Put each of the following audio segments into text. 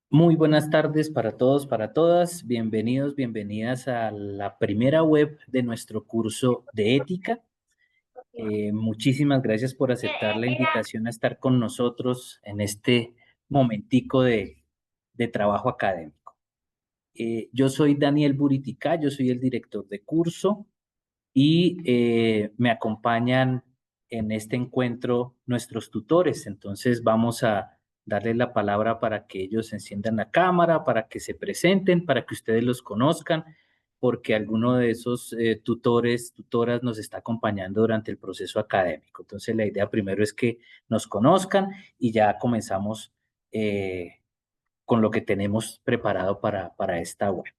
Muy buenas tardes para todos, para todas. Bienvenidos, bienvenidas a la primera web de nuestro curso de ética. Muchísimas gracias por aceptar la invitación a estar con nosotros en este momentico de trabajo académico. Yo soy Daniel Buritica, yo soy el director de curso y me acompañan en este encuentro nuestros tutores. Entonces vamos a darles la palabra para que ellos enciendan la cámara, para que se presenten, para que ustedes los conozcan, porque alguno de esos tutores, tutoras nos está acompañando durante el proceso académico. Entonces la idea primero es que nos conozcan y ya comenzamos con lo que tenemos preparado para esta web.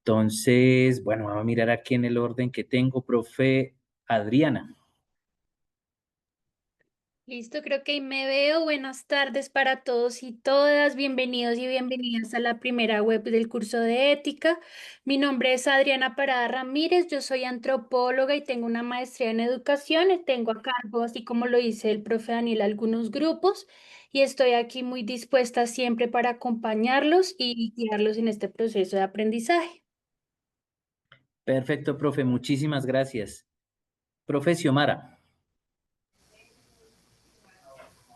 Entonces, bueno, vamos a mirar aquí en el orden que tengo, profe Adriana. Listo, creo que ahí me veo. Buenas tardes para todos y todas. Bienvenidos y bienvenidas a la primera web del curso de ética. Mi nombre es Adriana Parada Ramírez. Yo soy antropóloga y tengo una maestría en educación. Y tengo a cargo, así como lo dice el profe Daniel, algunos grupos y estoy aquí muy dispuesta siempre para acompañarlos y guiarlos en este proceso de aprendizaje. Perfecto, profe, muchísimas gracias. Profe Xiomara,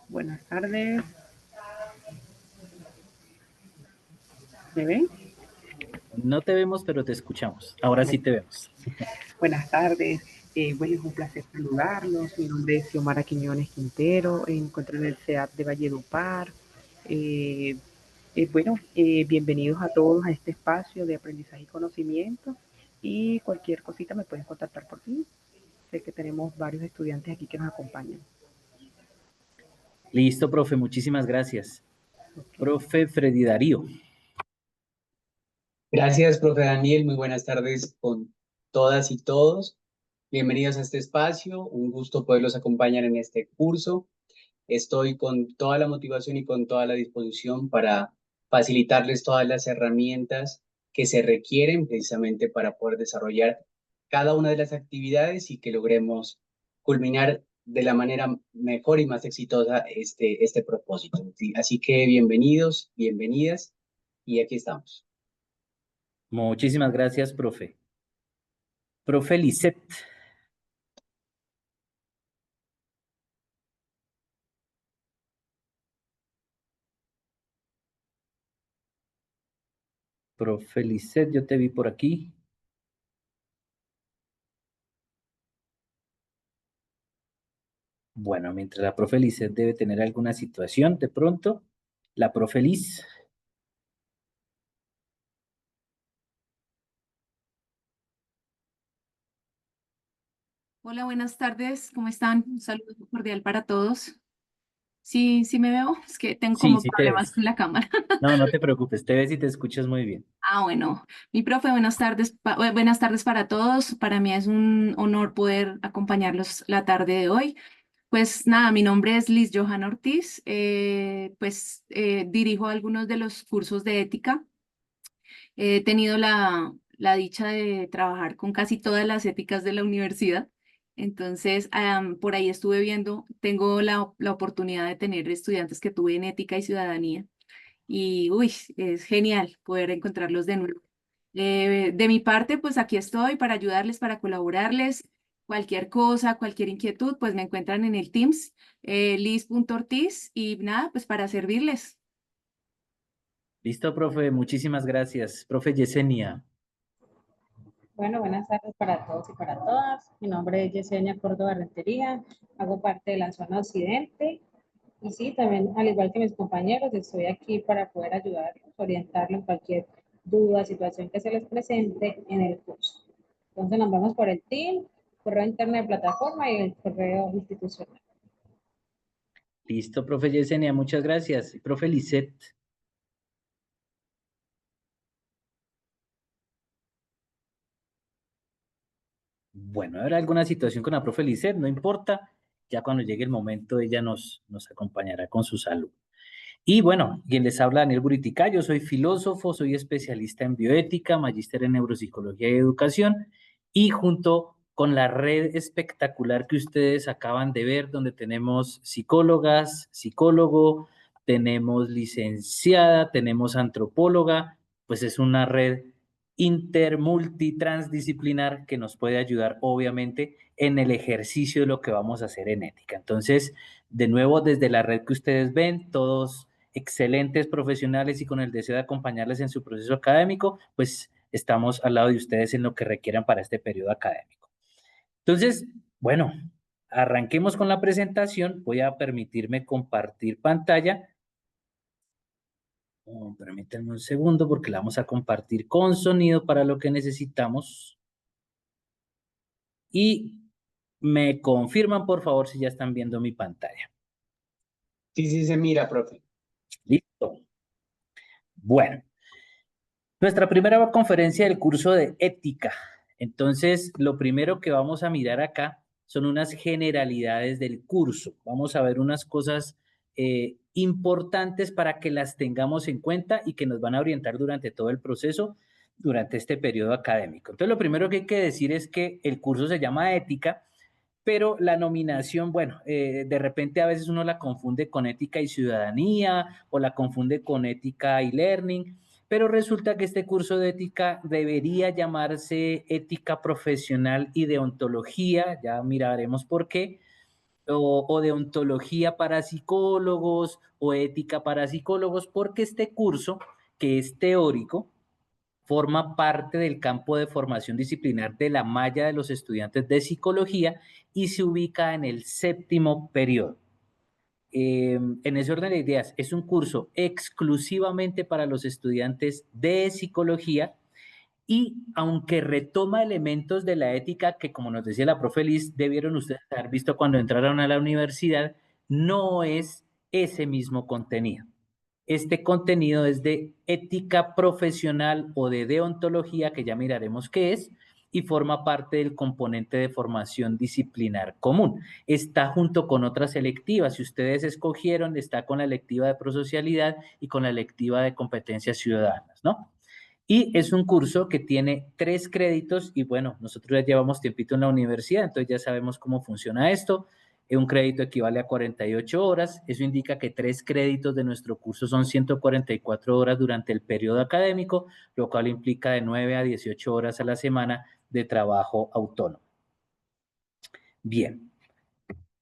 Buenas tardes, ¿me ven? no te vemos, pero te escuchamos. Ahora sí te vemos. Buenas tardes, bueno, es un placer saludarlos. Mi nombre es Xiomara Quiñones Quintero, me encuentro en el CEAP de Valledupar. Eh, Bienvenidos a todos a este espacio de aprendizaje y conocimiento y cualquier cosita me pueden contactar por ti. Sé que tenemos varios estudiantes aquí que nos acompañan. Listo, profe, muchísimas gracias. Okay. Profe Freddy Darío. Gracias, profe Daniel. Muy buenas tardes con todas y todos. Bienvenidos a este espacio. Un gusto poderlos acompañar en este curso. Estoy con toda la motivación y con toda la disposición para facilitarles todas las herramientas que se requieren precisamente para poder desarrollar cada una de las actividades y que logremos culminar de la manera mejor y más exitosa este propósito. ¿Sí? Así que bienvenidos, bienvenidas y aquí estamos. Muchísimas gracias, profe. Profe Lisette. Profe Lisette, yo te vi por aquí. Bueno, mientras la profe Lisette debe tener alguna situación, de pronto, la profe Liz. Hola, buenas tardes, ¿cómo están? Un saludo cordial para todos. Sí, sí me veo, es que tengo Sí, como sí te problemas ves. con la cámara. No, no te preocupes, te ves y te escuchas muy bien. Bueno, mi profe, buenas tardes, buenas tardes para todos. Para mí es un honor poder acompañarlos la tarde de hoy. Pues nada, mi nombre es Liz Johanna Ortiz, dirijo algunos de los cursos de ética. He tenido la dicha de trabajar con casi todas las éticas de la universidad. Entonces, por ahí estuve viendo, tengo la oportunidad de tener estudiantes que tuve en ética y ciudadanía. Y, uy, es genial poder encontrarlos de nuevo. De mi parte, pues aquí estoy para ayudarles, para colaborarles. Cualquier cosa, cualquier inquietud, pues me encuentran en el Teams, liz.ortiz, y nada, pues para servirles. Listo, profe, muchísimas gracias. Profe Yesenia. Bueno, buenas tardes para todos y para todas. Mi nombre es Yesenia Córdoba Rentería, hago parte de la zona occidente y sí, también al igual que mis compañeros, estoy aquí para poder ayudarlos, orientarlos en cualquier duda, situación que se les presente en el curso. Entonces nos vamos por el team, correo interno de plataforma y el correo institucional. Listo, profe Yesenia, muchas gracias. Profe Lisette. Bueno, habrá alguna situación con la profe Lisette, no importa. Ya cuando llegue el momento, ella nos acompañará con su salud. Y bueno, quien les habla Daniel Buritica, yo soy filósofo, soy especialista en bioética, magíster en neuropsicología y educación, y junto con la red espectacular que ustedes acaban de ver, donde tenemos psicólogas, psicólogo, tenemos licenciada, tenemos antropóloga, pues es una red intermultitransdisciplinar que nos puede ayudar obviamente en el ejercicio de lo que vamos a hacer en ética. Entonces, de nuevo, desde la red que ustedes ven, todos excelentes profesionales y con el deseo de acompañarles en su proceso académico, pues estamos al lado de ustedes en lo que requieran para este periodo académico. Entonces, bueno, arranquemos con la presentación. Voy a permitirme compartir pantalla. Permítanme un segundo porque la vamos a compartir con sonido para lo que necesitamos. Y me confirman, por favor, si ya están viendo mi pantalla. Sí, se mira, profe. Listo. Bueno, nuestra primera conferencia del curso de ética. Entonces, lo primero que vamos a mirar acá son unas generalidades del curso. Vamos a ver unas cosas importantes para que las tengamos en cuenta y que nos van a orientar durante todo el proceso, durante este periodo académico. Entonces, lo primero que hay que decir es que el curso se llama ética, pero la nominación, bueno, de repente a veces uno la confunde con ética y ciudadanía o la confunde con ética y learning, pero resulta que este curso de ética debería llamarse ética profesional y deontología, ya miraremos por qué, o deontología para psicólogos o ética para psicólogos, porque este curso, que es teórico, forma parte del campo de formación disciplinar de la malla de los estudiantes de psicología y se ubica en el 7º periodo. En ese orden de ideas, es un curso exclusivamente para los estudiantes de psicología y aunque retoma elementos de la ética que, como nos decía la profe Liz, debieron ustedes haber visto cuando entraron a la universidad, no es ese mismo contenido. Este contenido es de ética profesional o de deontología, que ya miraremos qué es, y forma parte del componente de formación disciplinar común. Está junto con otras selectivas. Si ustedes escogieron, está con la electiva de prosocialidad y con la electiva de competencias ciudadanas, ¿no? Y es un curso que tiene 3 créditos y bueno, nosotros ya llevamos tiempito en la universidad, entonces ya sabemos cómo funciona esto. Un crédito equivale a 48 horas, eso indica que 3 créditos de nuestro curso son 144 horas durante el periodo académico, lo cual implica de 9 a 18 horas a la semana de trabajo autónomo. Bien,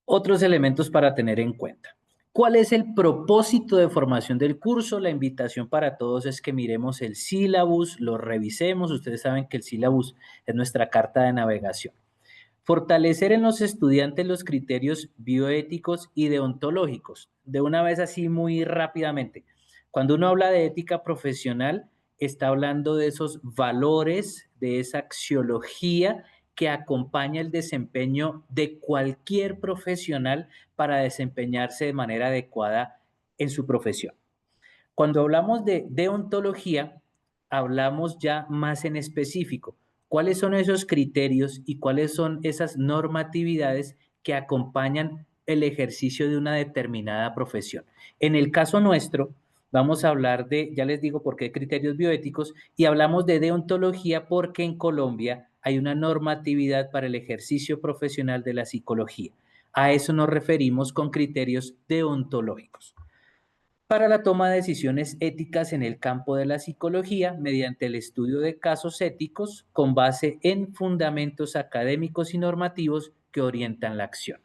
otros elementos para tener en cuenta. ¿Cuál es el propósito de formación del curso? La invitación para todos es que miremos el sílabus, lo revisemos. Ustedes saben que el sílabus es nuestra carta de navegación. Fortalecer en los estudiantes los criterios bioéticos y deontológicos. De una vez así muy rápidamente. Cuando uno habla de ética profesional, está hablando de esos valores, de esa axiología que acompaña el desempeño de cualquier profesional para desempeñarse de manera adecuada en su profesión. Cuando hablamos de deontología, hablamos ya más en específico. ¿Cuáles son esos criterios y cuáles son esas normatividades que acompañan el ejercicio de una determinada profesión? En el caso nuestro, vamos a hablar de, ya les digo por qué criterios bioéticos, y hablamos de deontología porque en Colombia hay una normatividad para el ejercicio profesional de la psicología. A eso nos referimos con criterios deontológicos. Para la toma de decisiones éticas en el campo de la psicología mediante el estudio de casos éticos con base en fundamentos académicos y normativos que orientan la acción.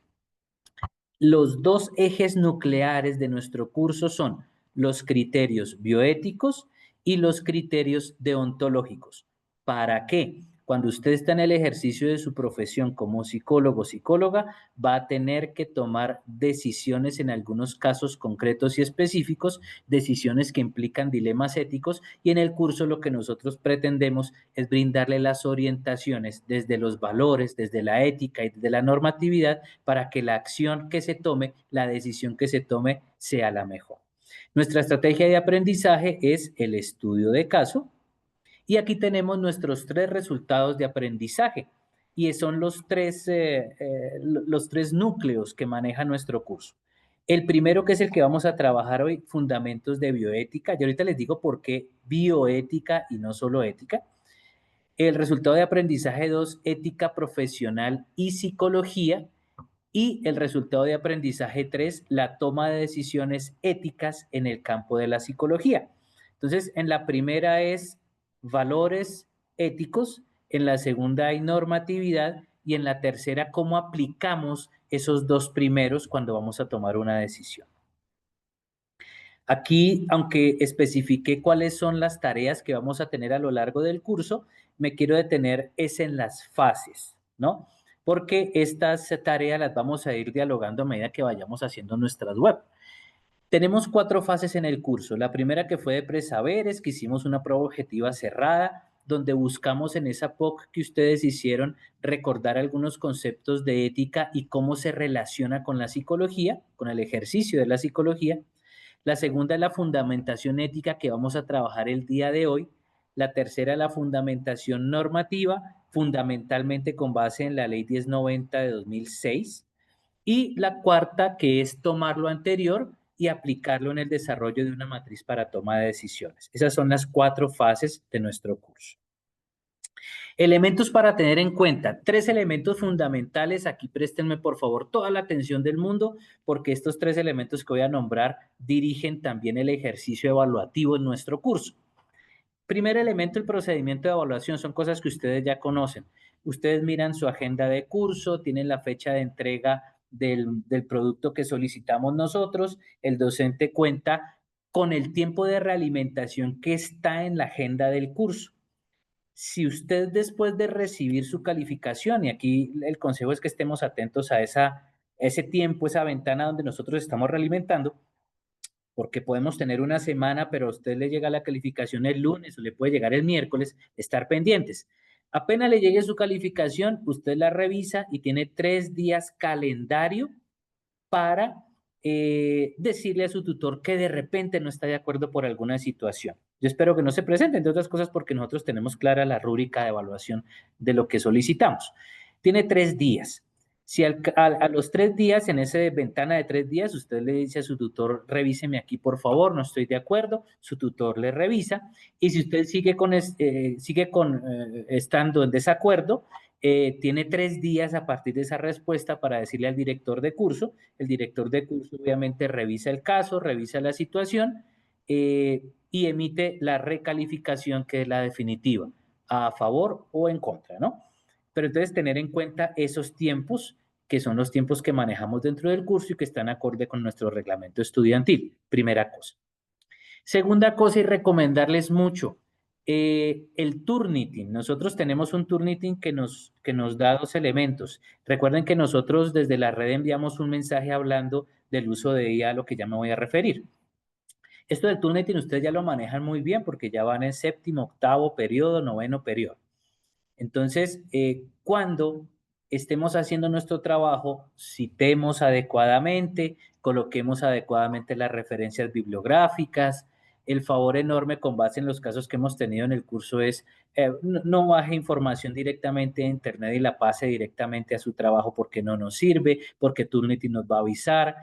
Los 2 ejes nucleares de nuestro curso son los criterios bioéticos y los criterios deontológicos. ¿Para qué? Cuando usted está en el ejercicio de su profesión como psicólogo o psicóloga, va a tener que tomar decisiones en algunos casos concretos y específicos, decisiones que implican dilemas éticos, y en el curso lo que nosotros pretendemos es brindarle las orientaciones desde los valores, desde la ética y desde la normatividad para que la acción que se tome, la decisión que se tome, sea la mejor. Nuestra estrategia de aprendizaje es el estudio de caso, y aquí tenemos nuestros 3 resultados de aprendizaje, y son los tres núcleos que maneja nuestro curso. El primero, que es el que vamos a trabajar hoy, fundamentos de bioética. Y ahorita les digo por qué bioética y no solo ética. El resultado de aprendizaje 2, ética profesional y psicología. Y el resultado de aprendizaje 3, la toma de decisiones éticas en el campo de la psicología. Entonces, en la primera es valores éticos, en la segunda hay normatividad y en la tercera, cómo aplicamos esos dos primeros cuando vamos a tomar una decisión. Aquí, aunque especifiqué cuáles son las tareas que vamos a tener a lo largo del curso, me quiero detener es en las fases, ¿no? Porque estas tareas las vamos a ir dialogando a medida que vayamos haciendo nuestras web. Tenemos 4 fases en el curso. La primera, que fue de presaberes, que hicimos una prueba objetiva cerrada, donde buscamos en esa POC que ustedes hicieron recordar algunos conceptos de ética y cómo se relaciona con la psicología, con el ejercicio de la psicología. La segunda es la fundamentación ética, que vamos a trabajar el día de hoy. La tercera, la fundamentación normativa, fundamentalmente con base en la Ley 1090 de 2006. Y la cuarta, que es tomar lo anterior y aplicarlo en el desarrollo de una matriz para toma de decisiones. Esas son las 4 fases de nuestro curso. Elementos para tener en cuenta. 3 elementos fundamentales. Aquí préstenme por favor toda la atención del mundo, porque estos 3 elementos que voy a nombrar dirigen también el ejercicio evaluativo en nuestro curso. Primer elemento, el procedimiento de evaluación. Son cosas que ustedes ya conocen. Ustedes miran su agenda de curso, tienen la fecha de entrega del producto que solicitamos nosotros. El docente cuenta con el tiempo de realimentación que está en la agenda del curso. Si usted, después de recibir su calificación, y aquí el consejo es que estemos atentos a ese tiempo, esa ventana donde nosotros estamos realimentando, porque podemos tener una semana, pero a usted le llega la calificación el lunes o le puede llegar el miércoles, estar pendientes. Apenas le llegue su calificación, usted la revisa y tiene 3 días calendario para decirle a su tutor que de repente no está de acuerdo por alguna situación. Yo espero que no se presente, entre otras cosas, porque nosotros tenemos clara la rúbrica de evaluación de lo que solicitamos. Tiene 3 días. Si a los 3 días, en esa ventana de 3 días, usted le dice a su tutor, revíseme aquí por favor, no estoy de acuerdo, su tutor le revisa, y si usted sigue estando en desacuerdo, tiene 3 días a partir de esa respuesta para decirle al director de curso. El director de curso obviamente revisa el caso, revisa la situación y emite la recalificación, que es la definitiva, a favor o en contra, ¿no? Pero entonces tener en cuenta esos tiempos, que son los tiempos que manejamos dentro del curso y que están acorde con nuestro reglamento estudiantil. Primera cosa. Segunda cosa, y recomendarles mucho, el Turnitin. Nosotros tenemos un Turnitin que nos da 2 elementos. Recuerden que nosotros desde la red enviamos un mensaje hablando del uso de IA, a lo que ya me voy a referir. Esto del Turnitin ustedes ya lo manejan muy bien porque ya van en 7º, 8º periodo, 9º periodo. Entonces, cuando estemos haciendo nuestro trabajo, citemos adecuadamente, coloquemos adecuadamente las referencias bibliográficas. El favor enorme, con base en los casos que hemos tenido en el curso, es no baje información directamente de internet y la pase directamente a su trabajo, porque no nos sirve, porque Turnitin nos va a avisar.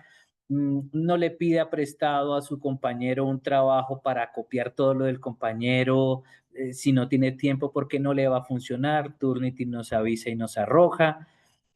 No le pida prestado a su compañero un trabajo para copiar todo lo del compañero si no tiene tiempo, porque no le va a funcionar. Turnitin nos avisa y nos arroja.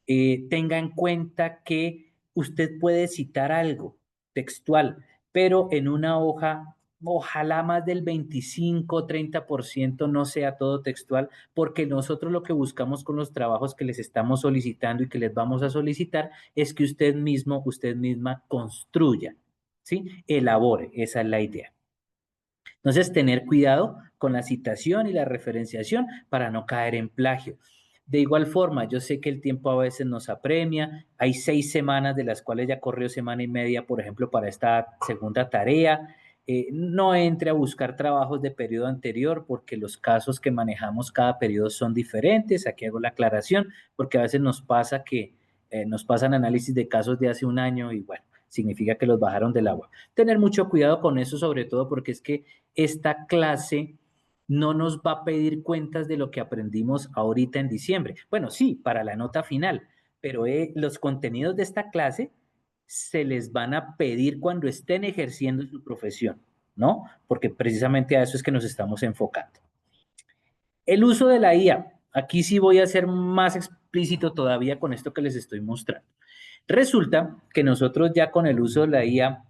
Tenga en cuenta que usted puede citar algo textual, pero en una hoja, ojalá más del 25-30% no sea todo textual, porque nosotros lo que buscamos con los trabajos que les estamos solicitando y que les vamos a solicitar es que usted mismo, usted misma construya, ¿sí? Elabore, esa es la idea. Entonces, tener cuidado con la citación y la referenciación para no caer en plagio. De igual forma, yo sé que el tiempo a veces nos apremia. Hay 6 semanas, de las cuales ya corrió semana y media, por ejemplo, para esta segunda tarea. No entre a buscar trabajos de periodo anterior, porque los casos que manejamos cada periodo son diferentes. Aquí hago la aclaración, porque a veces nos pasa que nos pasan análisis de casos de hace un año y bueno, significa que los bajaron del agua. Tener mucho cuidado con eso, sobre todo porque es que esta clase no nos va a pedir cuentas de lo que aprendimos ahorita en diciembre. Bueno, sí, para la nota final, pero los contenidos de esta clase se les van a pedir cuando estén ejerciendo su profesión, ¿no? Porque precisamente a eso es que nos estamos enfocando. El uso de la IA. Aquí sí voy a ser más explícito todavía con esto que les estoy mostrando. Resulta que nosotros ya con el uso de la IA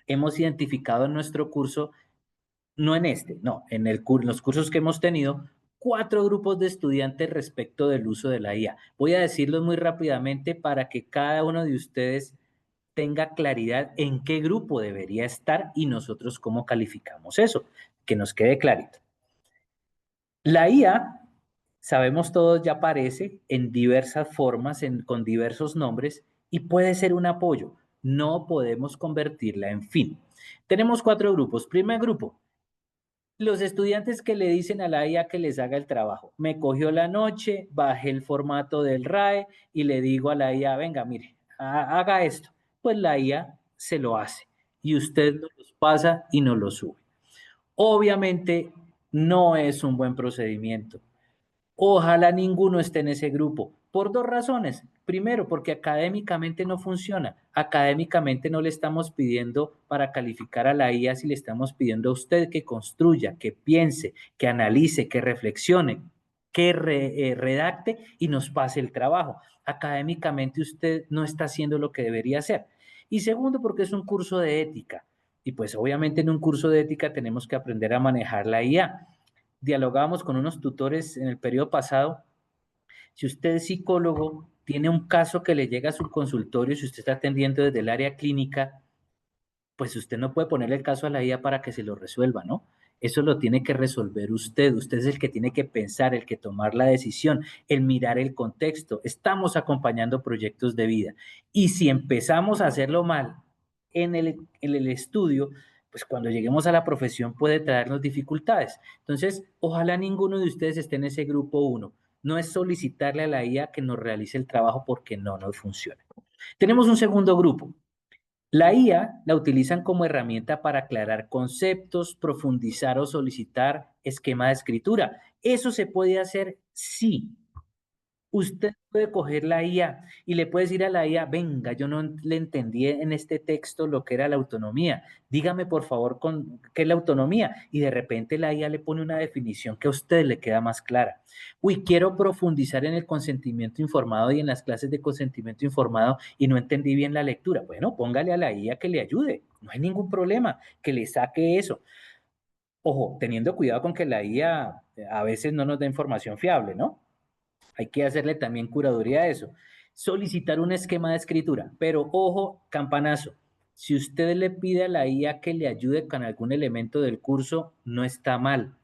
hemos identificado en nuestro curso, no en este, no, en los cursos que hemos tenido, 4 grupos de estudiantes respecto del uso de la IA. Voy a decirlos muy rápidamente para que cada uno de ustedes tenga claridad en qué grupo debería estar y nosotros cómo calificamos eso, que nos quede clarito. La IA, sabemos todos, ya aparece en diversas formas, con diversos nombres y puede ser un apoyo. No podemos convertirla en fin. Tenemos 4 grupos. Primer grupo, los estudiantes que le dicen a la IA que les haga el trabajo. Me cogió la noche, bajé el formato del RAE y le digo a la IA, venga, mire, haga esto. Pues la IA se lo hace y usted nos los pasa y nos lo sube. Obviamente no es un buen procedimiento. Ojalá ninguno esté en ese grupo, por 2 razones. Primero, porque académicamente no funciona. Académicamente no le estamos pidiendo para calificar a la IA, si le estamos pidiendo a usted que construya, que piense, que analice, que reflexione, que redacte y nos pase el trabajo. Académicamente usted no está haciendo lo que debería hacer. Y segundo, porque es un curso de ética. Y pues obviamente en un curso de ética tenemos que aprender a manejar la IA. Dialogábamos con unos tutores en el periodo pasado. Si usted es psicólogo, tiene un caso que le llega a su consultorio, si usted está atendiendo desde el área clínica, pues usted no puede ponerle el caso a la IA para que se lo resuelva, ¿no? Eso lo tiene que resolver usted. Usted es el que tiene que pensar, el que tomar la decisión, el mirar el contexto. Estamos acompañando proyectos de vida. Y si empezamos a hacerlo mal en el estudio, pues cuando lleguemos a la profesión puede traernos dificultades. Entonces, ojalá ninguno de ustedes esté en ese grupo 1. No es solicitarle a la IA que nos realice el trabajo porque no nos funciona. Tenemos un segundo grupo. La IA la utilizan como herramienta para aclarar conceptos, profundizar o solicitar esquema de escritura. ¿Eso se puede hacer? Sí. Usted puede coger la IA y le puede decir a la IA, venga, yo no le entendí en este texto lo que era la autonomía. Dígame, por favor, qué es la autonomía. Y de repente la IA le pone una definición que a usted le queda más clara. Uy, quiero profundizar en el consentimiento informado y en las clases de consentimiento informado y no entendí bien la lectura. Bueno, póngale a la IA que le ayude. No hay ningún problema, que le saque eso. Ojo, teniendo cuidado con que la IA a veces no nos da información fiable, ¿no? Hay que hacerle también curaduría a eso. Solicitar un esquema de escritura, pero ojo, campanazo. Si usted le pide a la IA que le ayude con algún elemento del curso, no está mal,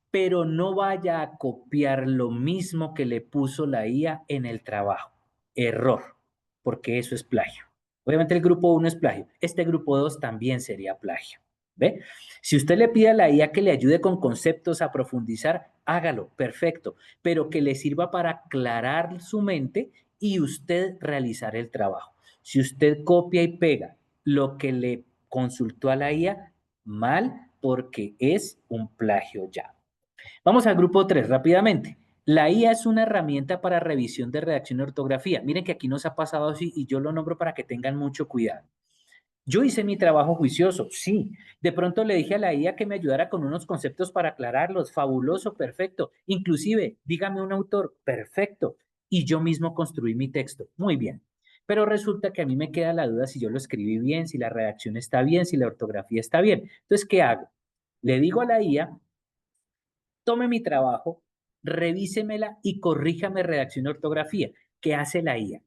pero no vaya a copiar lo mismo que le puso la IA en el trabajo. Error, porque eso es plagio. Obviamente el grupo 1 es plagio. Este grupo 2 también sería plagio. ¿Ve? Si usted le pide a la IA que le ayude con conceptos a profundizar, hágalo, perfecto, pero que le sirva para aclarar su mente y usted realizar el trabajo. Si usted copia y pega lo que le consultó a la IA, mal, porque es un plagio ya. Vamos al grupo 3 rápidamente. La IA es una herramienta para revisión de redacción y ortografía. Miren que aquí nos ha pasado así y yo lo nombro para que tengan mucho cuidado. Yo hice mi trabajo juicioso, sí. De pronto le dije a la IA que me ayudara con unos conceptos para aclararlos. Fabuloso, perfecto. Inclusive, dígame un autor, perfecto. Y yo mismo construí mi texto. Muy bien. Pero resulta que a mí me queda la duda si yo lo escribí bien, si la redacción está bien, si la ortografía está bien. Entonces, ¿qué hago? Le digo a la IA, tome mi trabajo, revísemela y corríjame redacción y ortografía. ¿Qué hace la IA?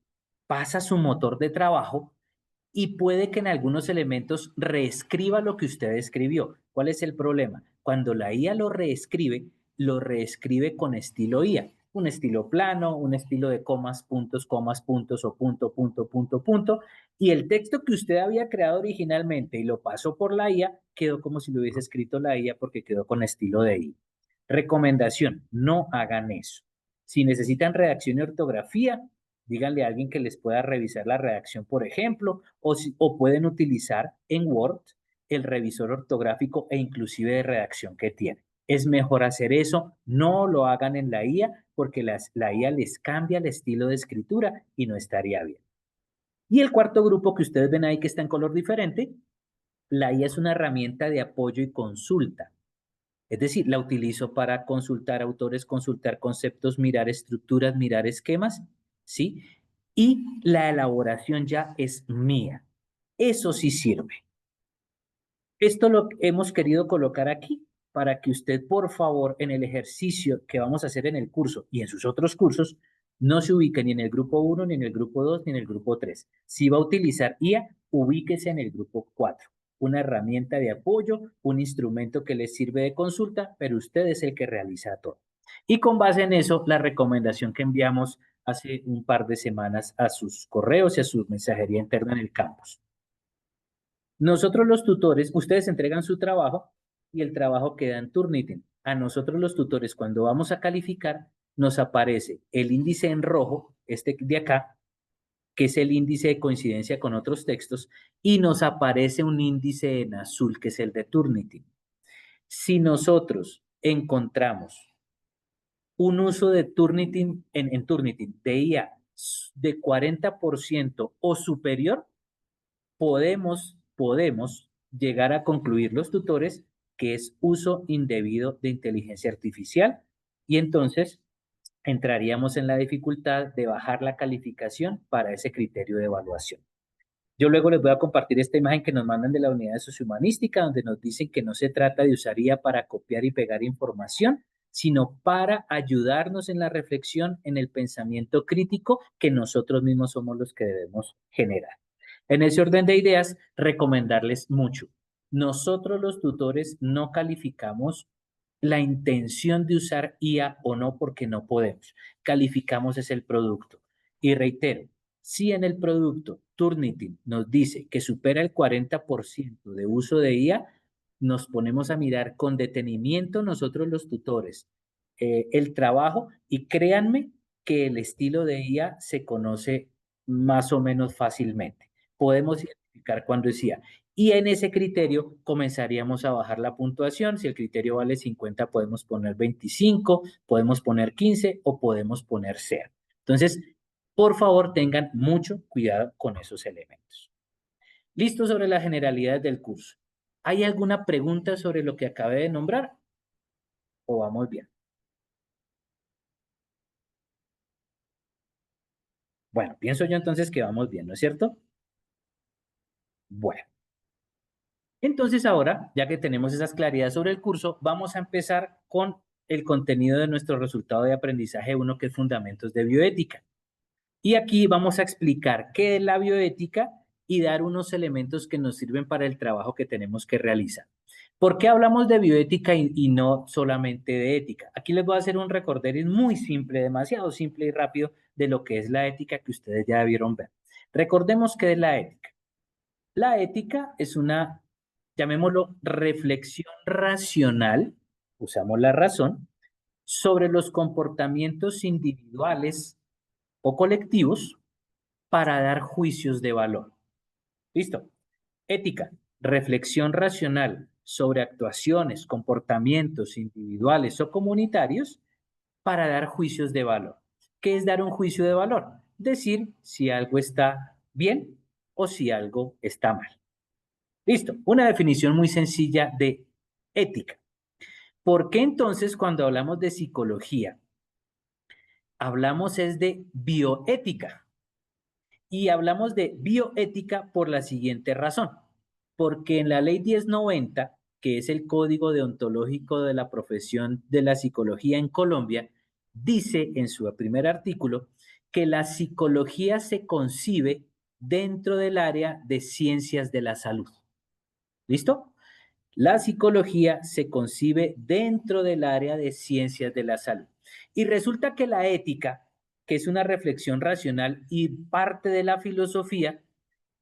Pasa su motor de trabajo y puede que en algunos elementos reescriba lo que usted escribió. ¿Cuál es el problema? Cuando la IA lo reescribe con estilo IA. Un estilo plano, un estilo de comas, puntos o punto, punto, punto, punto. Y el texto que usted había creado originalmente y lo pasó por la IA, quedó como si lo hubiese escrito la IA porque quedó con estilo de IA. Recomendación, no hagan eso. Si necesitan redacción y ortografía, díganle a alguien que les pueda revisar la redacción, por ejemplo, o pueden utilizar en Word el revisor ortográfico e inclusive de redacción que tiene. Es mejor hacer eso, no lo hagan en la IA porque la IA les cambia el estilo de escritura y no estaría bien. Y el cuarto grupo que ustedes ven ahí que está en color diferente, la IA es una herramienta de apoyo y consulta. Es decir, la utilizo para consultar autores, consultar conceptos, mirar estructuras, mirar esquemas, ¿sí? y la elaboración ya es mía. Eso sí sirve. Esto lo hemos querido colocar aquí para que usted, por favor, en el ejercicio que vamos a hacer en el curso y en sus otros cursos, no se ubique ni en el grupo 1, ni en el grupo 2, ni en el grupo 3. Si va a utilizar IA, ubíquese en el grupo 4. Una herramienta de apoyo, un instrumento que les sirve de consulta, pero usted es el que realiza todo. Y con base en eso, la recomendación que enviamos hace un par de semanas a sus correos y a su mensajería interna en el campus. Nosotros los tutores, ustedes entregan su trabajo y el trabajo queda en Turnitin. A nosotros los tutores, cuando vamos a calificar, nos aparece el índice en rojo, este de acá, que es el índice de coincidencia con otros textos, y nos aparece un índice en azul, que es el de Turnitin. Si nosotros encontramos un uso de Turnitin en Turnitin de IA de 40% o superior, podemos llegar a concluir los tutores que es uso indebido de inteligencia artificial y entonces entraríamos en la dificultad de bajar la calificación para ese criterio de evaluación. Yo luego les voy a compartir esta imagen que nos mandan de la unidad de sociohumanística, donde nos dicen que no se trata de usar IA para copiar y pegar información, sino para ayudarnos en la reflexión, en el pensamiento crítico que nosotros mismos somos los que debemos generar. En ese orden de ideas, recomendarles mucho. Nosotros los tutores no calificamos la intención de usar IA o no porque no podemos. Calificamos es el producto. Y reitero, si en el producto Turnitin nos dice que supera el 40% de uso de IA, nos ponemos a mirar con detenimiento nosotros los tutores el trabajo y créanme que el estilo de IA se conoce más o menos fácilmente. Podemos identificar cuándo es IA. Y en ese criterio comenzaríamos a bajar la puntuación. Si el criterio vale 50, podemos poner 25, podemos poner 15 o podemos poner 0. Entonces, por favor, tengan mucho cuidado con esos elementos. Listo sobre las generalidades del curso. ¿Hay alguna pregunta sobre lo que acabé de nombrar? ¿O vamos bien? Bueno, pienso yo entonces que vamos bien, ¿no es cierto? Bueno. Entonces ahora, ya que tenemos esas claridades sobre el curso, vamos a empezar con el contenido de nuestro resultado de aprendizaje 1, que es Fundamentos de Bioética. Y aquí vamos a explicar qué es la bioética y dar unos elementos que nos sirven para el trabajo que tenemos que realizar. ¿Por qué hablamos de bioética y no solamente de ética? Aquí les voy a hacer un recorderis muy simple, demasiado simple y rápido de lo que es la ética que ustedes ya debieron ver. Recordemos qué es la ética. La ética es una, llamémoslo, reflexión racional, usamos la razón, sobre los comportamientos individuales o colectivos para dar juicios de valor. ¿Listo? Ética, reflexión racional sobre actuaciones, comportamientos individuales o comunitarios para dar juicios de valor. ¿Qué es dar un juicio de valor? Decir si algo está bien o si algo está mal. Listo, una definición muy sencilla de ética. ¿Por qué entonces cuando hablamos de psicología, hablamos es de bioética? Y hablamos de bioética por la siguiente razón. Porque en la ley 1090, que es el código deontológico de la profesión de la psicología en Colombia, dice en su primer artículo que la psicología se concibe dentro del área de ciencias de la salud. ¿Listo? La psicología se concibe dentro del área de ciencias de la salud. Y resulta que la ética, que es una reflexión racional y parte de la filosofía,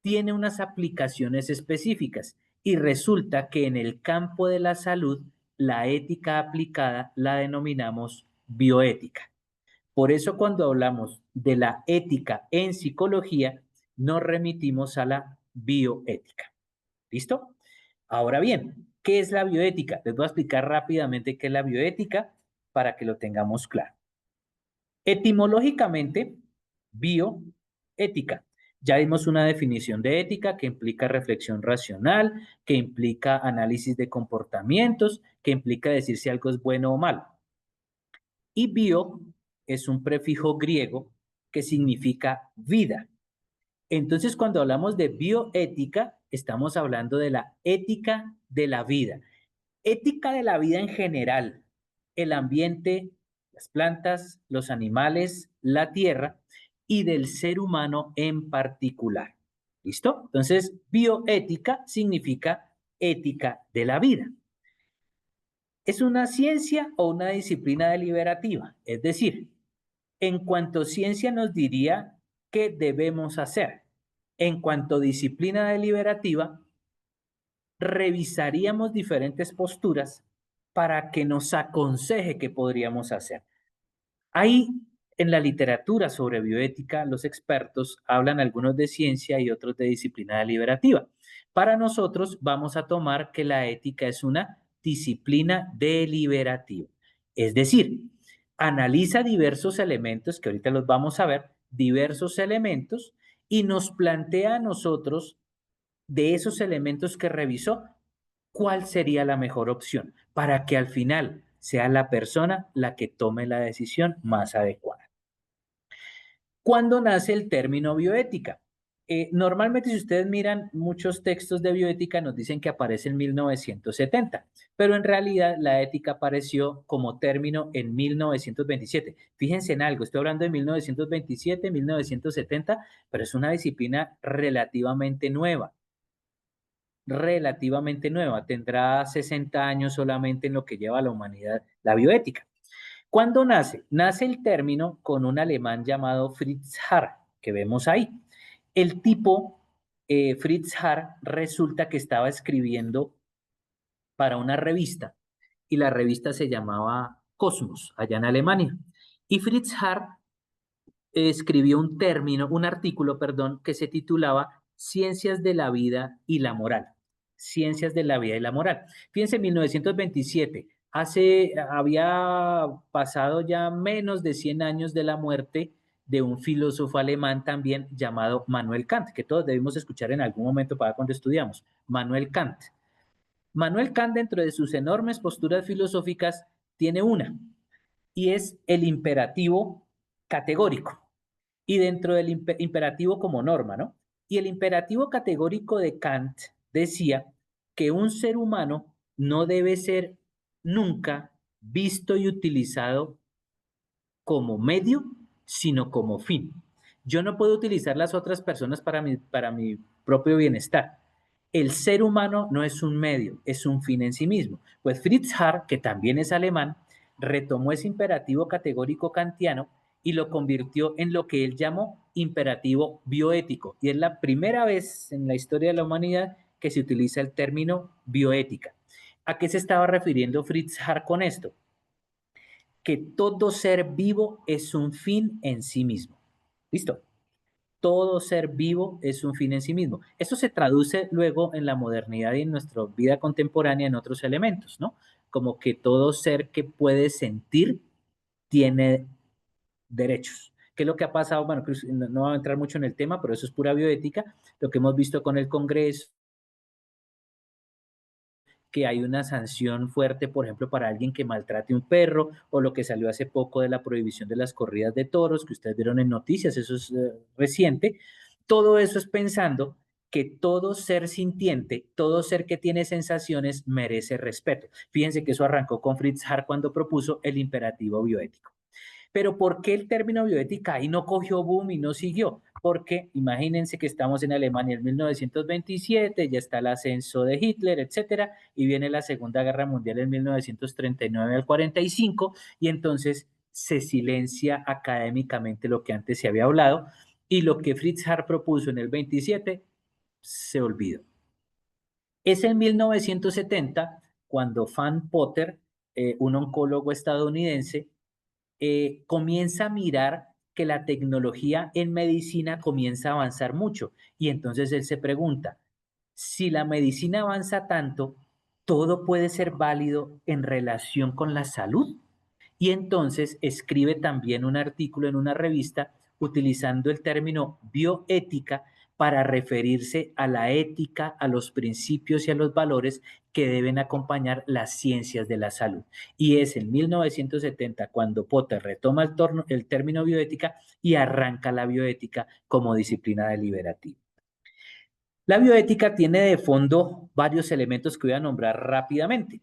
tiene unas aplicaciones específicas. Y resulta que en el campo de la salud, la ética aplicada la denominamos bioética. Por eso cuando hablamos de la ética en psicología, nos remitimos a la bioética. ¿Listo? Ahora bien, ¿qué es la bioética? Les voy a explicar rápidamente qué es la bioética para que lo tengamos claro. Etimológicamente, bioética. Ya vimos una definición de ética que implica reflexión racional, que implica análisis de comportamientos, que implica decir si algo es bueno o malo. Y bio es un prefijo griego que significa vida. Entonces, cuando hablamos de bioética, estamos hablando de la ética de la vida. Ética de la vida en general, el ambiente, las plantas, los animales, la tierra y del ser humano en particular. ¿Listo? Entonces, bioética significa ética de la vida. ¿Es una ciencia o una disciplina deliberativa? Es decir, en cuanto ciencia nos diría qué debemos hacer. En cuanto disciplina deliberativa, revisaríamos diferentes posturas para que nos aconseje qué podríamos hacer. Ahí, en la literatura sobre bioética, los expertos hablan algunos de ciencia y otros de disciplina deliberativa. Para nosotros, vamos a tomar que la ética es una disciplina deliberativa. Es decir, analiza diversos elementos, que ahorita los vamos a ver, diversos elementos, y nos plantea a nosotros, de esos elementos que revisó, cuál sería la mejor opción para que al final sea la persona la que tome la decisión más adecuada. ¿Cuándo nace el término bioética? Normalmente, si ustedes miran muchos textos de bioética, nos dicen que aparece en 1970, pero en realidad la ética apareció como término en 1927. Fíjense en algo, estoy hablando de 1927, 1970, pero es una disciplina relativamente nueva. Tendrá 60 años solamente en lo que lleva la humanidad la bioética. ¿Cuándo nace? Nace el término con un alemán llamado Fritz Haar, que vemos ahí. El tipo, Fritz Haar, resulta que estaba escribiendo para una revista y la revista se llamaba Cosmos, allá en Alemania. Y Fritz Haar escribió un artículo, que se titulaba Ciencias de la vida y la moral. Ciencias de la vida y la moral. Fíjense, en 1927, había pasado ya menos de 100 años de la muerte de un filósofo alemán también llamado Manuel Kant, que todos debimos escuchar en algún momento para cuando estudiamos. Manuel Kant. Manuel Kant, dentro de sus enormes posturas filosóficas, tiene una, y es el imperativo categórico. Y dentro del imperativo como norma, ¿no? Y el imperativo categórico de Kant decía que un ser humano no debe ser nunca visto y utilizado como medio, sino como fin. Yo no puedo utilizar las otras personas para mi propio bienestar. El ser humano no es un medio, es un fin en sí mismo. Pues Fritz Haar, que también es alemán, retomó ese imperativo categórico kantiano y lo convirtió en lo que él llamó imperativo bioético. Y es la primera vez en la historia de la humanidad que se utiliza el término bioética. ¿A qué se estaba refiriendo Fritz Haar con esto? Que todo ser vivo es un fin en sí mismo. ¿Listo? Todo ser vivo es un fin en sí mismo. Eso se traduce luego en la modernidad y en nuestra vida contemporánea en otros elementos, ¿no? Como que todo ser que puede sentir tiene derechos. ¿Qué es lo que ha pasado? Bueno, no voy a entrar mucho en el tema, pero eso es pura bioética. Lo que hemos visto con el Congreso, que hay una sanción fuerte, por ejemplo, para alguien que maltrate un perro, o lo que salió hace poco de la prohibición de las corridas de toros, que ustedes vieron en noticias, eso es reciente. Todo eso es pensando que todo ser sintiente, todo ser que tiene sensaciones merece respeto. Fíjense que eso arrancó con Fritz Haar cuando propuso el imperativo bioético. Pero ¿por qué el término bioética ahí no cogió boom y no siguió? Porque imagínense que estamos en Alemania en 1927, ya está el ascenso de Hitler, etcétera, y viene la Segunda Guerra Mundial en 1939 al 45, y entonces se silencia académicamente lo que antes se había hablado, y lo que Fritz Haar propuso en el 27 se olvidó. Es en 1970 cuando Fan Potter, un oncólogo estadounidense, comienza a mirar que la tecnología en medicina comienza a avanzar mucho. Y entonces él se pregunta, si la medicina avanza tanto, ¿todo puede ser válido en relación con la salud? Y entonces escribe también un artículo en una revista utilizando el término bioética para referirse a la ética, a los principios y a los valores que deben acompañar las ciencias de la salud. Y es en 1970 cuando Potter retoma el término bioética y arranca la bioética como disciplina deliberativa. La bioética tiene de fondo varios elementos que voy a nombrar rápidamente.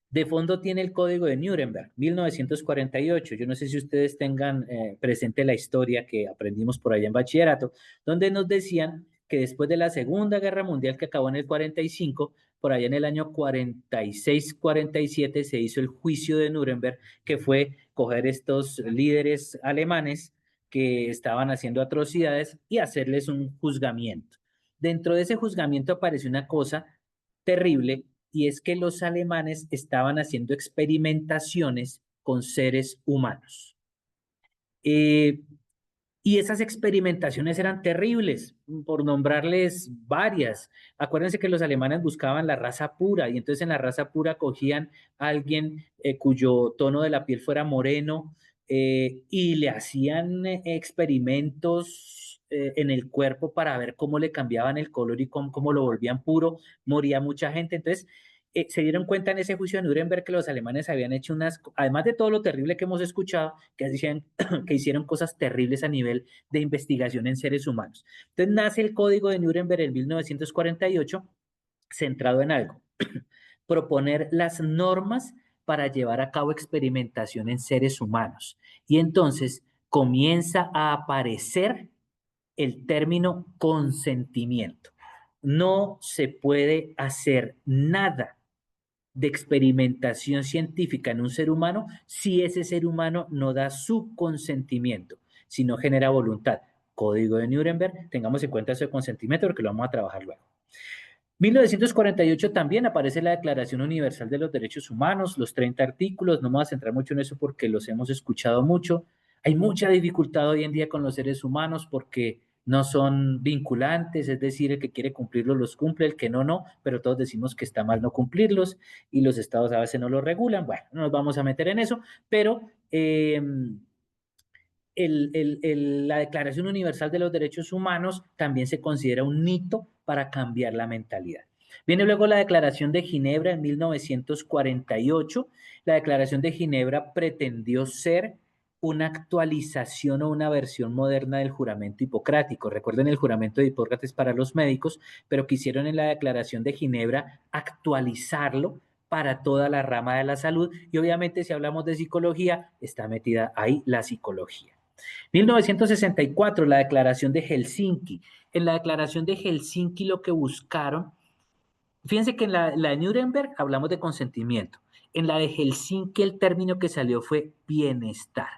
De fondo tiene el Código de Nuremberg, 1948. Yo no sé si ustedes tengan presente la historia que aprendimos por allá en bachillerato, donde nos decían que después de la Segunda Guerra Mundial, que acabó en el 45, por allá en el año 46-47 se hizo el juicio de Nuremberg, que fue coger estos líderes alemanes que estaban haciendo atrocidades y hacerles un juzgamiento. Dentro de ese juzgamiento apareció una cosa terrible, y es que los alemanes estaban haciendo experimentaciones con seres humanos. Y esas experimentaciones eran terribles, por nombrarles varias. Acuérdense que los alemanes buscaban la raza pura, y entonces en la raza pura cogían a alguien cuyo tono de la piel fuera moreno, y le hacían experimentos en el cuerpo para ver cómo le cambiaban el color y cómo lo volvían puro. Moría mucha gente. Entonces se dieron cuenta en ese juicio de Nuremberg que los alemanes habían hecho además de todo lo terrible que hemos escuchado, que hicieron cosas terribles a nivel de investigación en seres humanos. Entonces nace el Código de Nuremberg en 1948, centrado en algo: proponer las normas para llevar a cabo experimentación en seres humanos. Y entonces comienza a aparecer el término consentimiento. No se puede hacer nada de experimentación científica en un ser humano si ese ser humano no da su consentimiento, si no genera voluntad. Código de Nuremberg, tengamos en cuenta ese consentimiento porque lo vamos a trabajar luego. 1948 también aparece la Declaración Universal de los Derechos Humanos, los 30 artículos. No me voy a centrar mucho en eso porque los hemos escuchado mucho. Hay mucha dificultad hoy en día con los seres humanos porque no son vinculantes, es decir, el que quiere cumplirlos los cumple, el que no, pero todos decimos que está mal no cumplirlos y los estados a veces no lo regulan. Bueno, no nos vamos a meter en eso, pero la Declaración Universal de los Derechos Humanos también se considera un hito para cambiar la mentalidad. Viene luego la Declaración de Ginebra en 1948. La Declaración de Ginebra pretendió ser una actualización o una versión moderna del juramento hipocrático. Recuerden el juramento de Hipócrates para los médicos, pero quisieron en la Declaración de Ginebra actualizarlo para toda la rama de la salud, y obviamente si hablamos de psicología, está metida ahí la psicología. 1964, la Declaración de Helsinki. En la Declaración de Helsinki lo que buscaron, fíjense que en la de Nuremberg hablamos de consentimiento. En la de Helsinki el término que salió fue bienestar.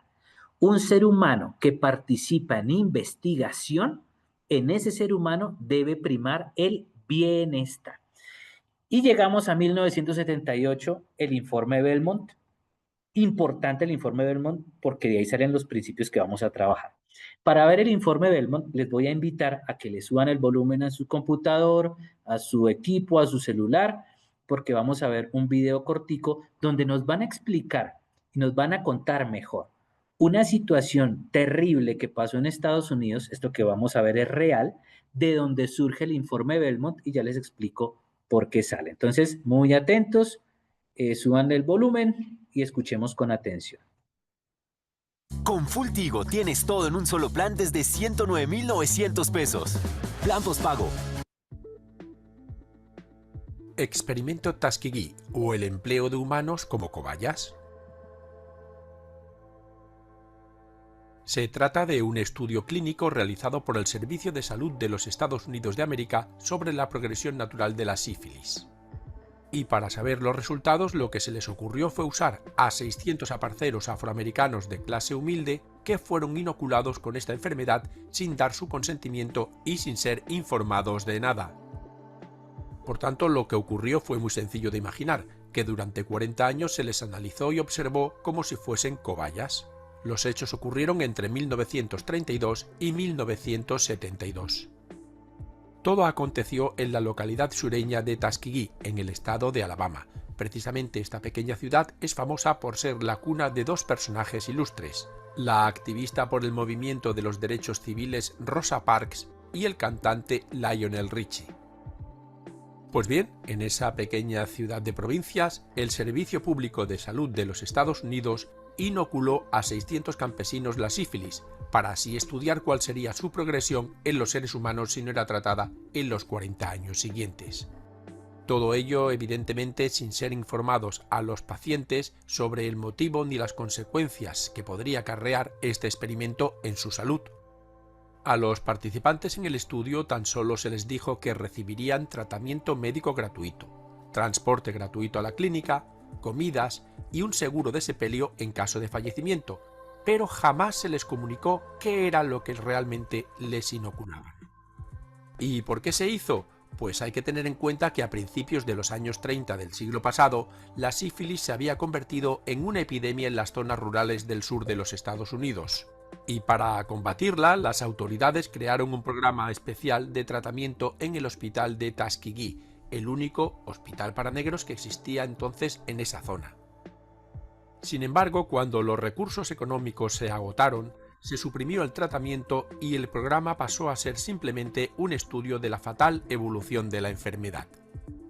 Un ser humano que participa en investigación, en ese ser humano debe primar el bienestar. Y llegamos a 1978, el informe Belmont. Importante el informe Belmont porque de ahí salen los principios que vamos a trabajar. Para ver el informe Belmont, les voy a invitar a que le suban el volumen a su computador, a su equipo, a su celular, porque vamos a ver un video cortico donde nos van a explicar y nos van a contar mejor una situación terrible que pasó en Estados Unidos. Esto que vamos a ver es real, de donde surge el informe Belmont, y ya les explico por qué sale. Entonces, muy atentos, suban el volumen y escuchemos con atención. Con Full Tigo tienes todo en un solo plan desde 109,900 pesos. Plan postpago. Experimento Tuskegee o el empleo de humanos como cobayas. Se trata de un estudio clínico realizado por el Servicio de Salud de los Estados Unidos de América sobre la progresión natural de la sífilis. Y para saber los resultados, lo que se les ocurrió fue usar a 600 aparceros afroamericanos de clase humilde que fueron inoculados con esta enfermedad sin dar su consentimiento y sin ser informados de nada. Por tanto, lo que ocurrió fue muy sencillo de imaginar, que durante 40 años se les analizó y observó como si fuesen cobayas. Los hechos ocurrieron entre 1932 y 1972. Todo aconteció en la localidad sureña de Tuskegee, en el estado de Alabama. Precisamente esta pequeña ciudad es famosa por ser la cuna de dos personajes ilustres: la activista por el movimiento de los derechos civiles Rosa Parks y el cantante Lionel Richie. Pues bien, en esa pequeña ciudad de provincias, el Servicio Público de Salud de los Estados Unidos inoculó a 600 campesinos la sífilis, para así estudiar cuál sería su progresión en los seres humanos si no era tratada en los 40 años siguientes. Todo ello, evidentemente, sin ser informados a los pacientes sobre el motivo ni las consecuencias que podría acarrear este experimento en su salud. A los participantes en el estudio tan solo se les dijo que recibirían tratamiento médico gratuito, transporte gratuito a la clínica, comidas y un seguro de sepelio en caso de fallecimiento, pero jamás se les comunicó qué era lo que realmente les inoculaban. ¿Y por qué se hizo? Pues hay que tener en cuenta que a principios de los años 30 del siglo pasado, la sífilis se había convertido en una epidemia en las zonas rurales del sur de los Estados Unidos. Y para combatirla, las autoridades crearon un programa especial de tratamiento en el hospital de Tuskegee, el único hospital para negros que existía entonces en esa zona. Sin embargo, cuando los recursos económicos se agotaron, se suprimió el tratamiento y el programa pasó a ser simplemente un estudio de la fatal evolución de la enfermedad.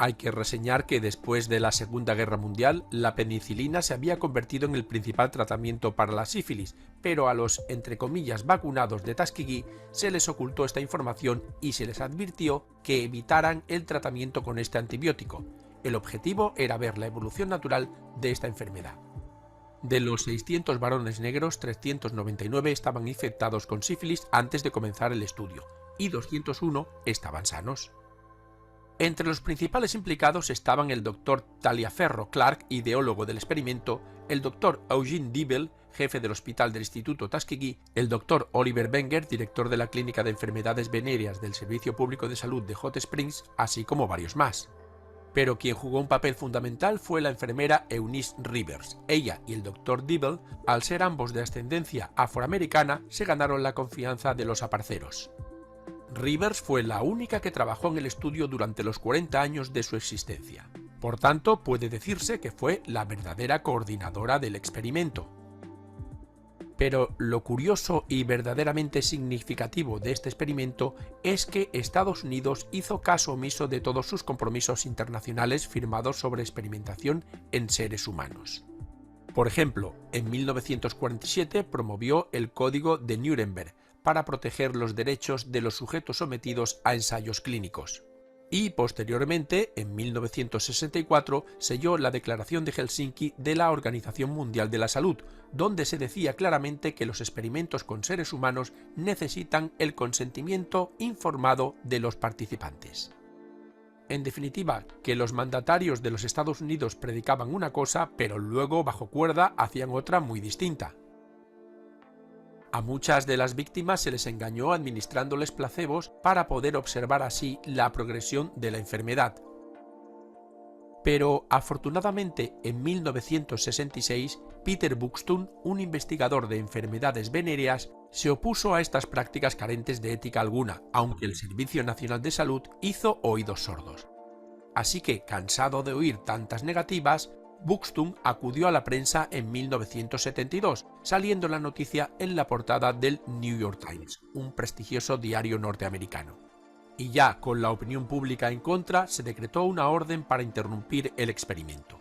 Hay que reseñar que después de la Segunda Guerra Mundial, la penicilina se había convertido en el principal tratamiento para la sífilis, pero a los, entre comillas, vacunados de Tuskegee se les ocultó esta información y se les advirtió que evitaran el tratamiento con este antibiótico. El objetivo era ver la evolución natural de esta enfermedad. De los 600 varones negros, 399 estaban infectados con sífilis antes de comenzar el estudio, y 201 estaban sanos. Entre los principales implicados estaban el Dr. Taliaferro Clark, ideólogo del experimento, el Dr. Eugene Dibble, jefe del hospital del Instituto Tuskegee, el Dr. Oliver Wenger, director de la Clínica de Enfermedades Venéreas del Servicio Público de Salud de Hot Springs, así como varios más. Pero quien jugó un papel fundamental fue la enfermera Eunice Rivers. Ella y el Dr. Dibble, al ser ambos de ascendencia afroamericana, se ganaron la confianza de los aparceros. Rivers fue la única que trabajó en el estudio durante los 40 años de su existencia. Por tanto, puede decirse que fue la verdadera coordinadora del experimento. Pero lo curioso y verdaderamente significativo de este experimento es que Estados Unidos hizo caso omiso de todos sus compromisos internacionales firmados sobre experimentación en seres humanos. Por ejemplo, en 1947 promovió el Código de Nuremberg para proteger los derechos de los sujetos sometidos a ensayos clínicos. Y posteriormente, en 1964, selló la Declaración de Helsinki de la Organización Mundial de la Salud, donde se decía claramente que los experimentos con seres humanos necesitan el consentimiento informado de los participantes. En definitiva, que los mandatarios de los Estados Unidos predicaban una cosa, pero luego, bajo cuerda, hacían otra muy distinta. A muchas de las víctimas se les engañó administrándoles placebos para poder observar así la progresión de la enfermedad. Pero afortunadamente en 1966 Peter Buxton, un investigador de enfermedades venéreas, se opuso a estas prácticas carentes de ética alguna, aunque el Servicio Nacional de Salud hizo oídos sordos. Así que, cansado de oír tantas negativas, Buxton acudió a la prensa en 1972, saliendo la noticia en la portada del New York Times, un prestigioso diario norteamericano. Y ya con la opinión pública en contra, se decretó una orden para interrumpir el experimento.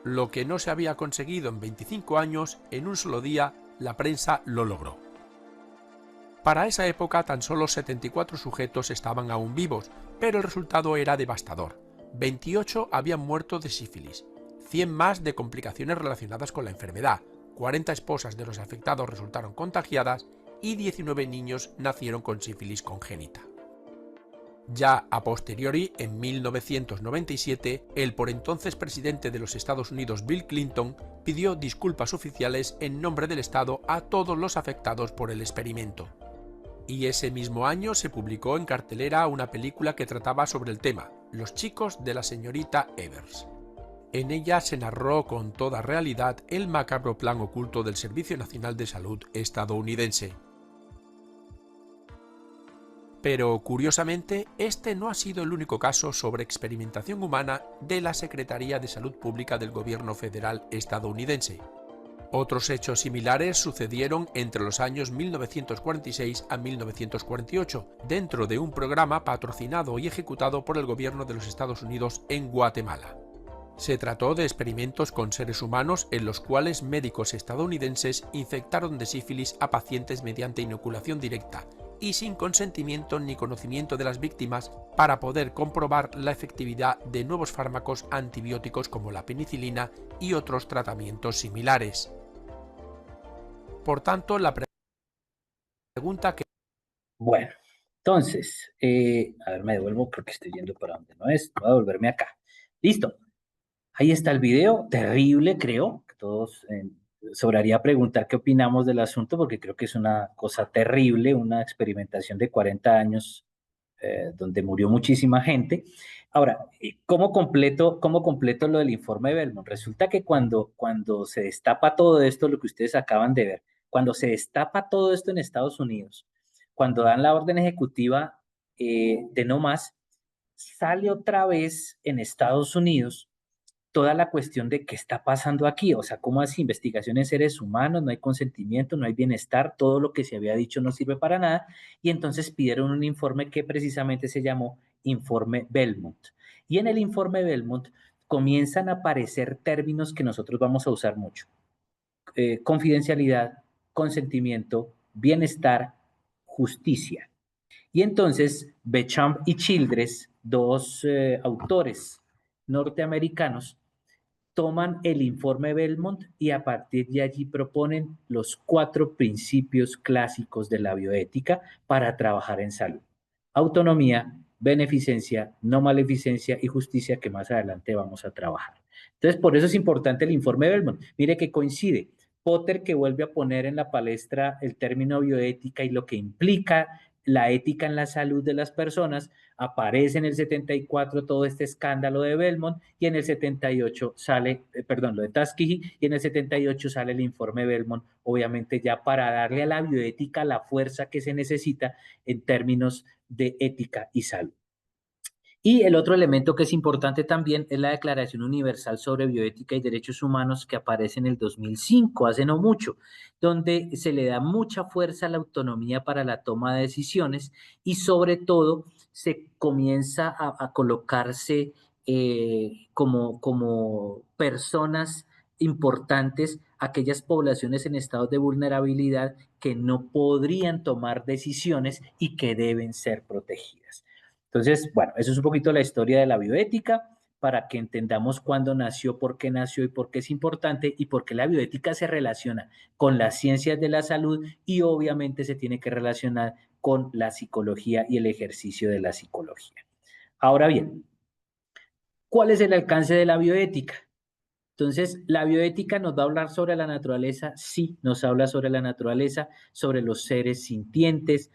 Lo que no se había conseguido en 25 años, en un solo día, la prensa lo logró. Para esa época, tan solo 74 sujetos estaban aún vivos, pero el resultado era devastador. 28 habían muerto de sífilis, 100 más de complicaciones relacionadas con la enfermedad, 40 esposas de los afectados resultaron contagiadas y 19 niños nacieron con sífilis congénita. Ya a posteriori, en 1997, el por entonces presidente de los Estados Unidos, Bill Clinton, pidió disculpas oficiales en nombre del Estado a todos los afectados por el experimento. Y ese mismo año se publicó en cartelera una película que trataba sobre el tema, Los chicos de la señorita Evers. En ella se narró con toda realidad el macabro plan oculto del Servicio Nacional de Salud estadounidense. Pero, curiosamente, este no ha sido el único caso sobre experimentación humana de la Secretaría de Salud Pública del Gobierno Federal estadounidense. Otros hechos similares sucedieron entre los años 1946 a 1948, dentro de un programa patrocinado y ejecutado por el gobierno de los Estados Unidos en Guatemala. Se trató de experimentos con seres humanos en los cuales médicos estadounidenses infectaron de sífilis a pacientes mediante inoculación directa y sin consentimiento ni conocimiento de las víctimas para poder comprobar la efectividad de nuevos fármacos antibióticos como la penicilina y otros tratamientos similares. Por tanto, la pregunta que... Bueno, entonces, a ver, me devuelvo porque estoy yendo para donde no es. Voy a devolverme acá. Listo. Ahí está el video, terrible, creo. Que todos sobraría preguntar qué opinamos del asunto porque creo que es una cosa terrible, una experimentación de 40 años donde murió muchísima gente. Ahora, ¿cómo completo lo del informe de Belmont? Resulta que cuando se destapa todo esto, lo que ustedes acaban de ver, cuando se destapa todo esto en Estados Unidos, cuando dan la orden ejecutiva de no más, sale otra vez en Estados Unidos toda la cuestión de qué está pasando aquí, o sea, cómo así, investigación en seres humanos, no hay consentimiento, no hay bienestar, todo lo que se había dicho no sirve para nada, y entonces pidieron un informe que precisamente se llamó Informe Belmont. Y en el Informe Belmont comienzan a aparecer términos que nosotros vamos a usar mucho. Confidencialidad, consentimiento, bienestar, justicia. Y entonces Bechamp y Childress, dos autores norteamericanos, toman el informe Belmont y a partir de allí proponen los 4 principios clásicos de la bioética para trabajar en salud. Autonomía, beneficencia, no maleficencia y justicia, que más adelante vamos a trabajar. Entonces, por eso es importante el informe Belmont. Mire que coincide. Potter, que vuelve a poner en la palestra el término bioética y lo que implica la ética en la salud de las personas, aparece en el 74 todo este escándalo de Belmont y en el 78 sale, lo de Tuskegee, y en el 78 sale el informe Belmont, obviamente ya para darle a la bioética la fuerza que se necesita en términos de ética y salud. Y el otro elemento que es importante también es la Declaración Universal sobre Bioética y Derechos Humanos que aparece en el 2005, hace no mucho, donde se le da mucha fuerza a la autonomía para la toma de decisiones y sobre todo se comienza a colocarse como personas importantes aquellas poblaciones en estados de vulnerabilidad que no podrían tomar decisiones y que deben ser protegidas. Entonces, bueno, eso es un poquito la historia de la bioética para que entendamos cuándo nació, por qué nació y por qué es importante y por qué la bioética se relaciona con las ciencias de la salud y obviamente se tiene que relacionar con la psicología y el ejercicio de la psicología. Ahora bien, ¿cuál es el alcance de la bioética? Entonces, ¿la bioética nos va a hablar sobre la naturaleza? Sí, nos habla sobre la naturaleza, sobre los seres sintientes,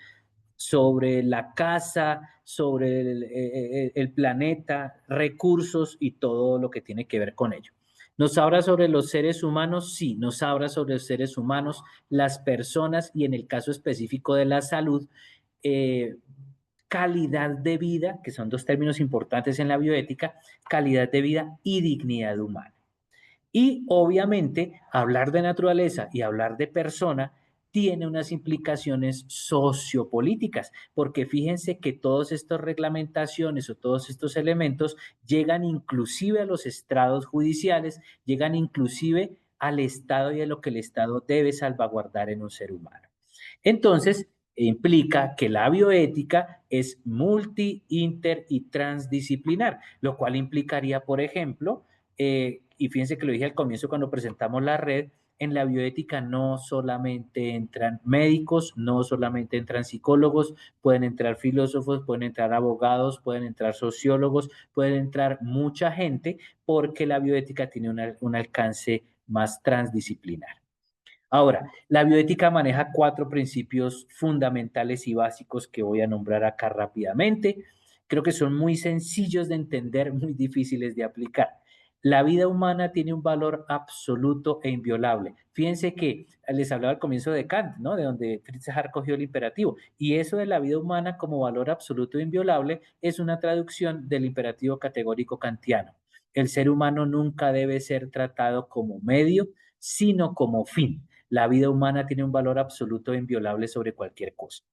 sobre la casa, sobre el planeta, recursos y todo lo que tiene que ver con ello. ¿Nos habla sobre los seres humanos? Sí, nos habla sobre los seres humanos, las personas y en el caso específico de la salud, calidad de vida, que son 2 términos importantes en la bioética, calidad de vida y dignidad humana. Y obviamente hablar de naturaleza y hablar de persona tiene unas implicaciones sociopolíticas, porque fíjense que todas estas reglamentaciones o todos estos elementos llegan inclusive a los estrados judiciales, llegan inclusive al Estado y a lo que el Estado debe salvaguardar en un ser humano. Entonces, implica que la bioética es multi, inter y transdisciplinar, lo cual implicaría, por ejemplo, y fíjense que lo dije al comienzo cuando presentamos la red, en la bioética no solamente entran médicos, no solamente entran psicólogos, pueden entrar filósofos, pueden entrar abogados, pueden entrar sociólogos, pueden entrar mucha gente, porque la bioética tiene un alcance más transdisciplinar. Ahora, la bioética maneja 4 principios fundamentales y básicos que voy a nombrar acá rápidamente. Creo que son muy sencillos de entender, muy difíciles de aplicar. La vida humana tiene un valor absoluto e inviolable. Fíjense que les hablaba al comienzo de Kant, ¿no? De donde Fritz Hart cogió el imperativo. Y eso de la vida humana como valor absoluto e inviolable es una traducción del imperativo categórico kantiano. El ser humano nunca debe ser tratado como medio, sino como fin. La vida humana tiene un valor absoluto e inviolable sobre cualquier cosa.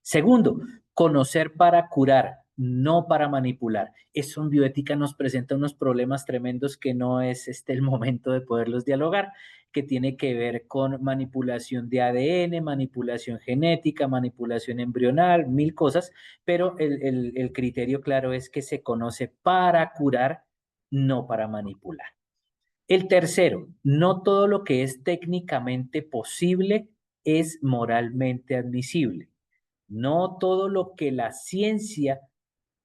Segundo, conocer para curar, no para manipular. Eso en bioética nos presenta unos problemas tremendos que no es el momento de poderlos dialogar, que tiene que ver con manipulación de ADN, manipulación genética, manipulación embrional, mil cosas, pero el criterio claro es que se conoce para curar, no para manipular. El tercero, no todo lo que es técnicamente posible es moralmente admisible. No todo lo que la ciencia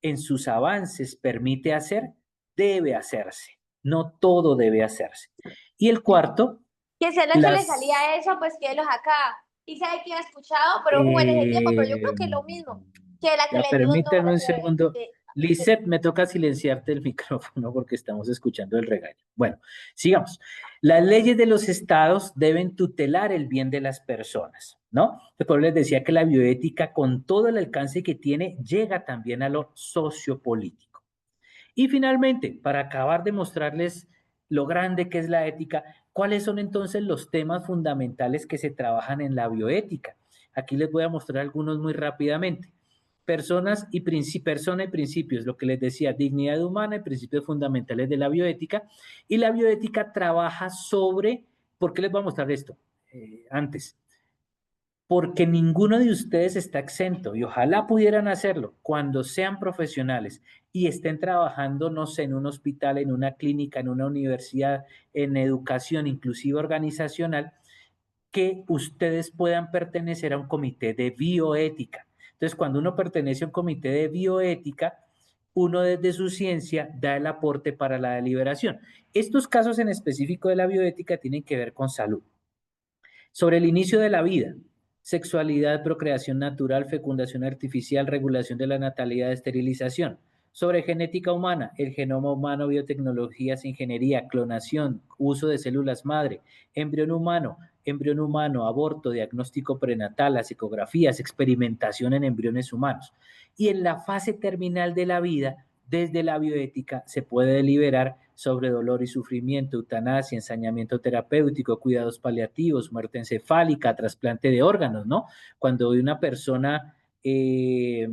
en sus avances permite hacer, debe hacerse. No todo debe hacerse. Y el cuarto, Que si a Nacho le salía eso, pues que los acá. Y sabe que he escuchado, pero es un buen ese tiempo, pero yo creo que es lo mismo. Que la que ya, le dio permíteme no, un segundo. Lisette, me toca silenciarte el micrófono porque estamos escuchando el regaño. Bueno, sigamos. Las leyes de los estados deben tutelar el bien de las personas, ¿no? Después les decía que la bioética, con todo el alcance que tiene, llega también a lo sociopolítico. Y finalmente, para acabar de mostrarles lo grande que es la ética, ¿cuáles son entonces los temas fundamentales que se trabajan en la bioética? Aquí les voy a mostrar algunos muy rápidamente. Persona y principios, lo que les decía, dignidad humana y principios fundamentales de la bioética. Y la bioética trabaja sobre, ¿por qué les voy a mostrar esto? Antes, porque ninguno de ustedes está exento y ojalá pudieran hacerlo cuando sean profesionales y estén trabajando, no sé, en un hospital, en una clínica, en una universidad, en educación, inclusive organizacional, que ustedes puedan pertenecer a un comité de bioética. Entonces, cuando uno pertenece a un comité de bioética, uno desde su ciencia da el aporte para la deliberación. Estos casos en específico de la bioética tienen que ver con salud. Sobre el inicio de la vida, sexualidad, procreación natural, fecundación artificial, regulación de la natalidad, esterilización. Sobre genética humana, el genoma humano, biotecnologías, ingeniería, clonación, uso de células madre, embrión humano, aborto, diagnóstico prenatal, las ecografías, experimentación en embriones humanos. Y en la fase terminal de la vida, desde la bioética se puede deliberar sobre dolor y sufrimiento, eutanasia, ensañamiento terapéutico, cuidados paliativos, muerte encefálica, trasplante de órganos, ¿no? Cuando hay una persona que,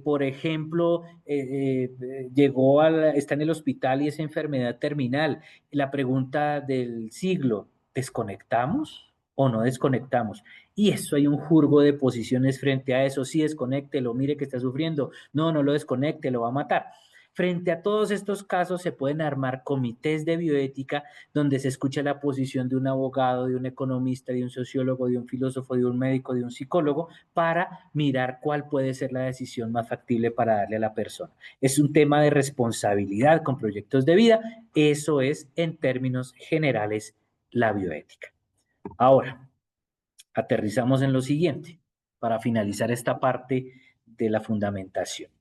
por ejemplo, está en el hospital y es enfermedad terminal, la pregunta del siglo, ¿desconectamos o no desconectamos? Y eso hay un jurgo de posiciones frente a eso. Sí, desconéctelo, mire que está sufriendo. No, no lo desconecte, lo va a matar. Frente a todos estos casos se pueden armar comités de bioética donde se escucha la posición de un abogado, de un economista, de un sociólogo, de un filósofo, de un médico, de un psicólogo, para mirar cuál puede ser la decisión más factible para darle a la persona. Es un tema de responsabilidad con proyectos de vida. Eso es, en términos generales, la bioética. Ahora, aterrizamos en lo siguiente, para finalizar esta parte de la fundamentación.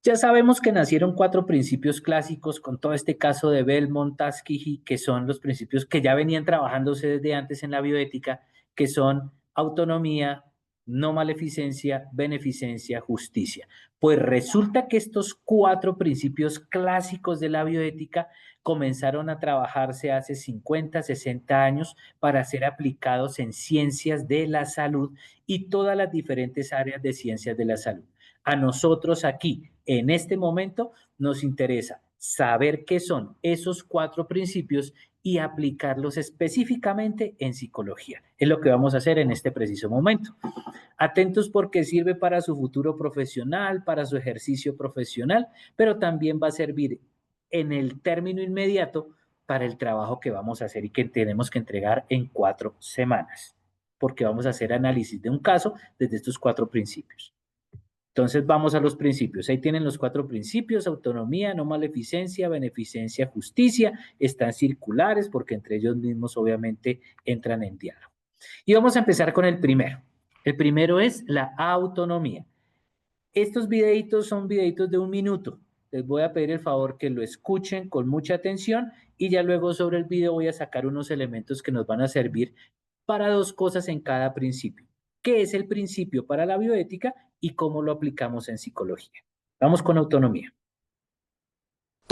Ya sabemos que nacieron 4 principios clásicos con todo este caso de Belmont, Tuskegee, que son los principios que ya venían trabajándose desde antes en la bioética, que son autonomía, no maleficencia, beneficencia, justicia. Pues resulta que estos 4 principios clásicos de la bioética comenzaron a trabajarse hace 50, 60 años para ser aplicados en ciencias de la salud y todas las diferentes áreas de ciencias de la salud. A nosotros aquí, en este momento, nos interesa saber qué son esos 4 principios y aplicarlos específicamente en psicología. Es lo que vamos a hacer en este preciso momento. Atentos porque sirve para su futuro profesional, para su ejercicio profesional, pero también va a servir en el término inmediato para el trabajo que vamos a hacer y que tenemos que entregar en 4 semanas, porque vamos a hacer análisis de un caso desde estos 4 principios. Entonces vamos a los principios. Ahí tienen los 4 principios: autonomía, no maleficencia, beneficencia, justicia. Están circulares porque entre ellos mismos obviamente entran en diálogo. Y vamos a empezar con el primero. El primero es la autonomía. Estos videitos son videitos de 1 minuto. Les voy a pedir el favor que lo escuchen con mucha atención y ya luego sobre el video voy a sacar unos elementos que nos van a servir para 2 cosas en cada principio. ¿Qué es el principio para la bioética y cómo lo aplicamos en psicología? Vamos con autonomía.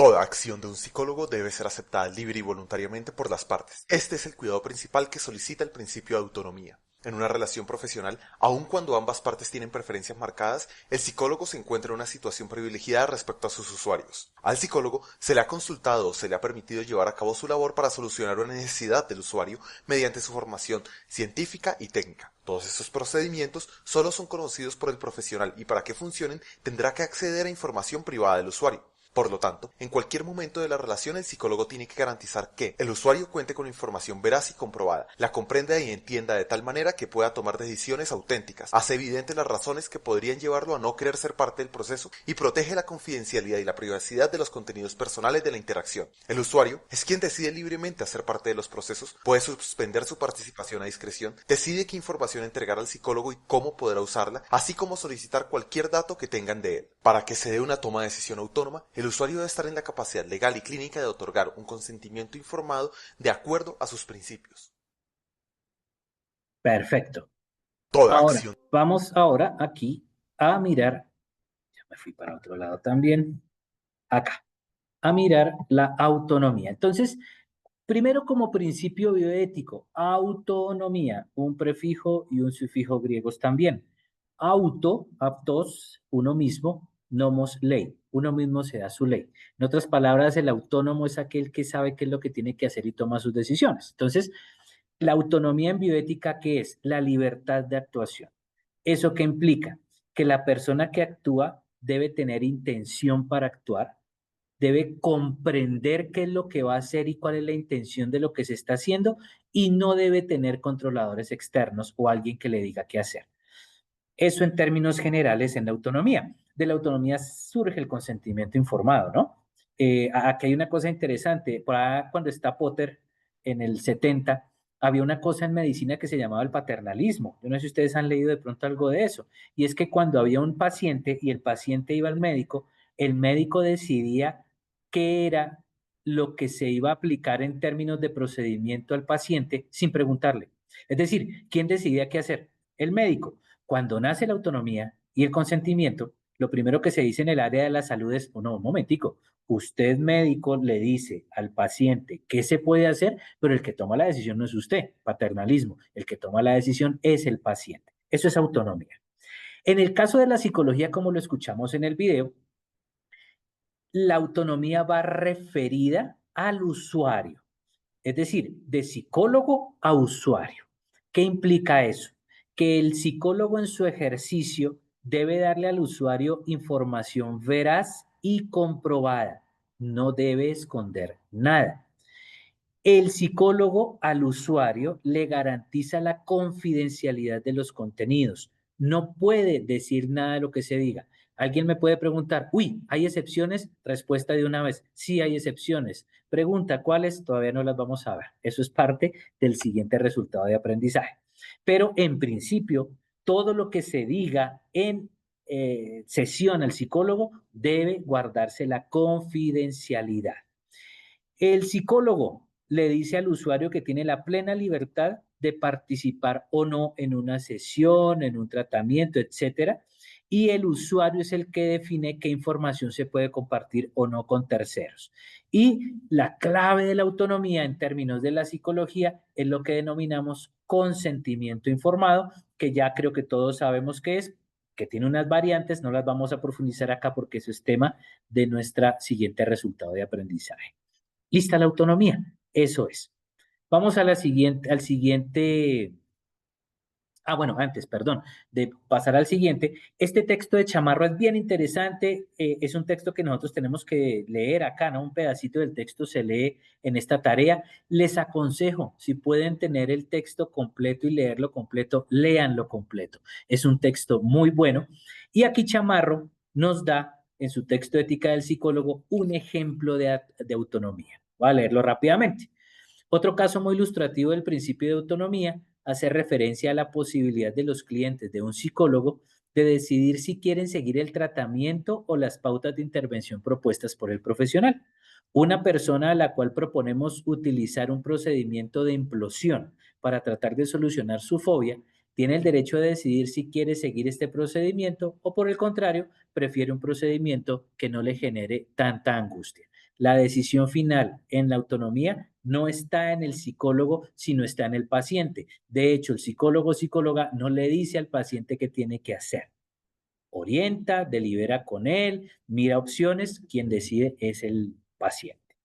Toda acción de un psicólogo debe ser aceptada libre y voluntariamente por las partes. Este es el cuidado principal que solicita el principio de autonomía. En una relación profesional, aun cuando ambas partes tienen preferencias marcadas, el psicólogo se encuentra en una situación privilegiada respecto a sus usuarios. Al psicólogo se le ha consultado o se le ha permitido llevar a cabo su labor para solucionar una necesidad del usuario mediante su formación científica y técnica. Todos estos procedimientos solo son conocidos por el profesional y para que funcionen tendrá que acceder a información privada del usuario. Por lo tanto, en cualquier momento de la relación el psicólogo tiene que garantizar que el usuario cuente con información veraz y comprobada, la comprenda y entienda de tal manera que pueda tomar decisiones auténticas, hace evidentes las razones que podrían llevarlo a no querer ser parte del proceso y protege la confidencialidad y la privacidad de los contenidos personales de la interacción. El usuario es quien decide libremente hacer parte de los procesos, puede suspender su participación a discreción, decide qué información entregar al psicólogo y cómo podrá usarla, así como solicitar cualquier dato que tengan de él. Para que se dé una toma de decisión autónoma, el usuario debe estar en la capacidad legal y clínica de otorgar un consentimiento informado de acuerdo a sus principios. Perfecto. Toda Ahora, acción. vamos ahora aquí a mirar, ya me fui para otro lado también, acá, a mirar la autonomía. Entonces, primero como principio bioético, autonomía, un prefijo y un sufijo griegos también. Auto, aptos, uno mismo, nomos, ley. Uno mismo se da su ley. En otras palabras, el autónomo es aquel que sabe qué es lo que tiene que hacer y toma sus decisiones. Entonces, la autonomía en bioética, ¿qué es? La libertad de actuación. ¿Eso qué implica? Que la persona que actúa debe tener intención para actuar, debe comprender qué es lo que va a hacer y cuál es la intención de lo que se está haciendo y no debe tener controladores externos o alguien que le diga qué hacer. Eso en términos generales en la autonomía. De la autonomía surge el consentimiento informado, ¿no? Aquí hay una cosa interesante. Cuando está Potter en el 70, había una cosa en medicina que se llamaba el paternalismo. Yo no sé si ustedes han leído de pronto algo de eso. Y es que cuando había un paciente y el paciente iba al médico, el médico decidía qué era lo que se iba a aplicar en términos de procedimiento al paciente sin preguntarle. Es decir, ¿quién decidía qué hacer? El médico. Cuando nace la autonomía y el consentimiento, lo primero que se dice en el área de la salud es, oh, no, un momentico, usted médico le dice al paciente qué se puede hacer, pero el que toma la decisión no es usted, paternalismo, el que toma la decisión es el paciente. Eso es autonomía. En el caso de la psicología, como lo escuchamos en el video, la autonomía va referida al usuario, es decir, de psicólogo a usuario. ¿Qué implica eso? Que el psicólogo en su ejercicio debe darle al usuario información veraz y comprobada. No debe esconder nada. El psicólogo al usuario le garantiza la confidencialidad de los contenidos. No puede decir nada de lo que se diga. Alguien me puede preguntar, uy, ¿hay excepciones? Respuesta de una vez, sí hay excepciones. Pregunta, ¿cuáles? Todavía no las vamos a ver. Eso es parte del siguiente resultado de aprendizaje. Pero en principio, todo lo que se diga en sesión al psicólogo debe guardarse la confidencialidad. El psicólogo le dice al usuario que tiene la plena libertad de participar o no en una sesión, en un tratamiento, etcétera, y el usuario es el que define qué información se puede compartir o no con terceros. Y la clave de la autonomía en términos de la psicología es lo que denominamos consentimiento informado, que ya creo que todos sabemos qué es, que tiene unas variantes, no las vamos a profundizar acá porque eso es tema de nuestra siguiente resultado de aprendizaje. ¿Lista la autonomía? Eso es. Vamos a al siguiente. Bueno, antes, perdón, de pasar al siguiente, este texto de Chamarro es bien interesante, es un texto que nosotros tenemos que leer acá, ¿no? Un pedacito del texto se lee en esta tarea. Les aconsejo, si pueden tener el texto completo y leerlo completo, léanlo completo. Es un texto muy bueno. Y aquí Chamarro nos da, en su texto Ética del Psicólogo, un ejemplo de autonomía. Voy a leerlo rápidamente. Otro caso muy ilustrativo del principio de autonomía hace referencia a la posibilidad de los clientes de un psicólogo de decidir si quieren seguir el tratamiento o las pautas de intervención propuestas por el profesional. Una persona a la cual proponemos utilizar un procedimiento de implosión para tratar de solucionar su fobia, tiene el derecho de decidir si quiere seguir este procedimiento o por el contrario, prefiere un procedimiento que no le genere tanta angustia. La decisión final en la autonomía no está en el psicólogo, sino está en el paciente. De hecho, el psicólogo o psicóloga no le dice al paciente qué tiene que hacer. Orienta, delibera con él, mira opciones, quien decide es el paciente.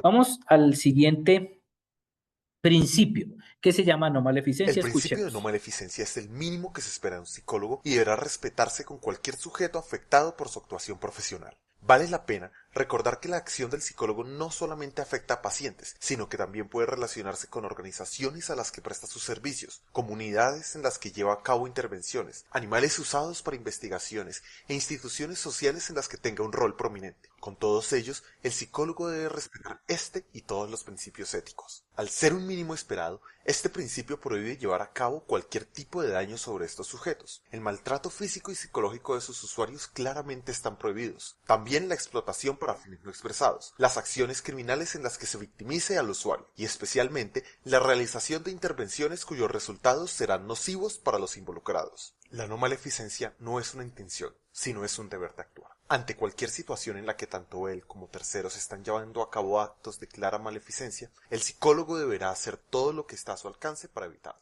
Vamos al siguiente principio, que se llama no maleficencia. El principio de no Escuchemos. maleficencia es el mínimo que se espera de un psicólogo y deberá respetarse con cualquier sujeto afectado por su actuación profesional. Vale la pena recordar que la acción del psicólogo no solamente afecta a pacientes, sino que también puede relacionarse con organizaciones a las que presta sus servicios, comunidades en las que lleva a cabo intervenciones, animales usados para investigaciones e instituciones sociales en las que tenga un rol prominente. Con todos ellos, el psicólogo debe respetar este y todos los principios éticos. Al ser un mínimo esperado, este principio prohíbe llevar a cabo cualquier tipo de daño sobre estos sujetos. El maltrato físico y psicológico de sus usuarios claramente están prohibidos. También la explotación para fines no expresados, las acciones criminales en las que se victimice al usuario y especialmente la realización de intervenciones cuyos resultados serán nocivos para los involucrados. La no maleficencia no es una intención, sino es un deber de actuar. Ante cualquier situación en la que tanto él como terceros están llevando a cabo actos de clara maleficencia, el psicólogo deberá hacer todo lo que está a su alcance para evitarlo.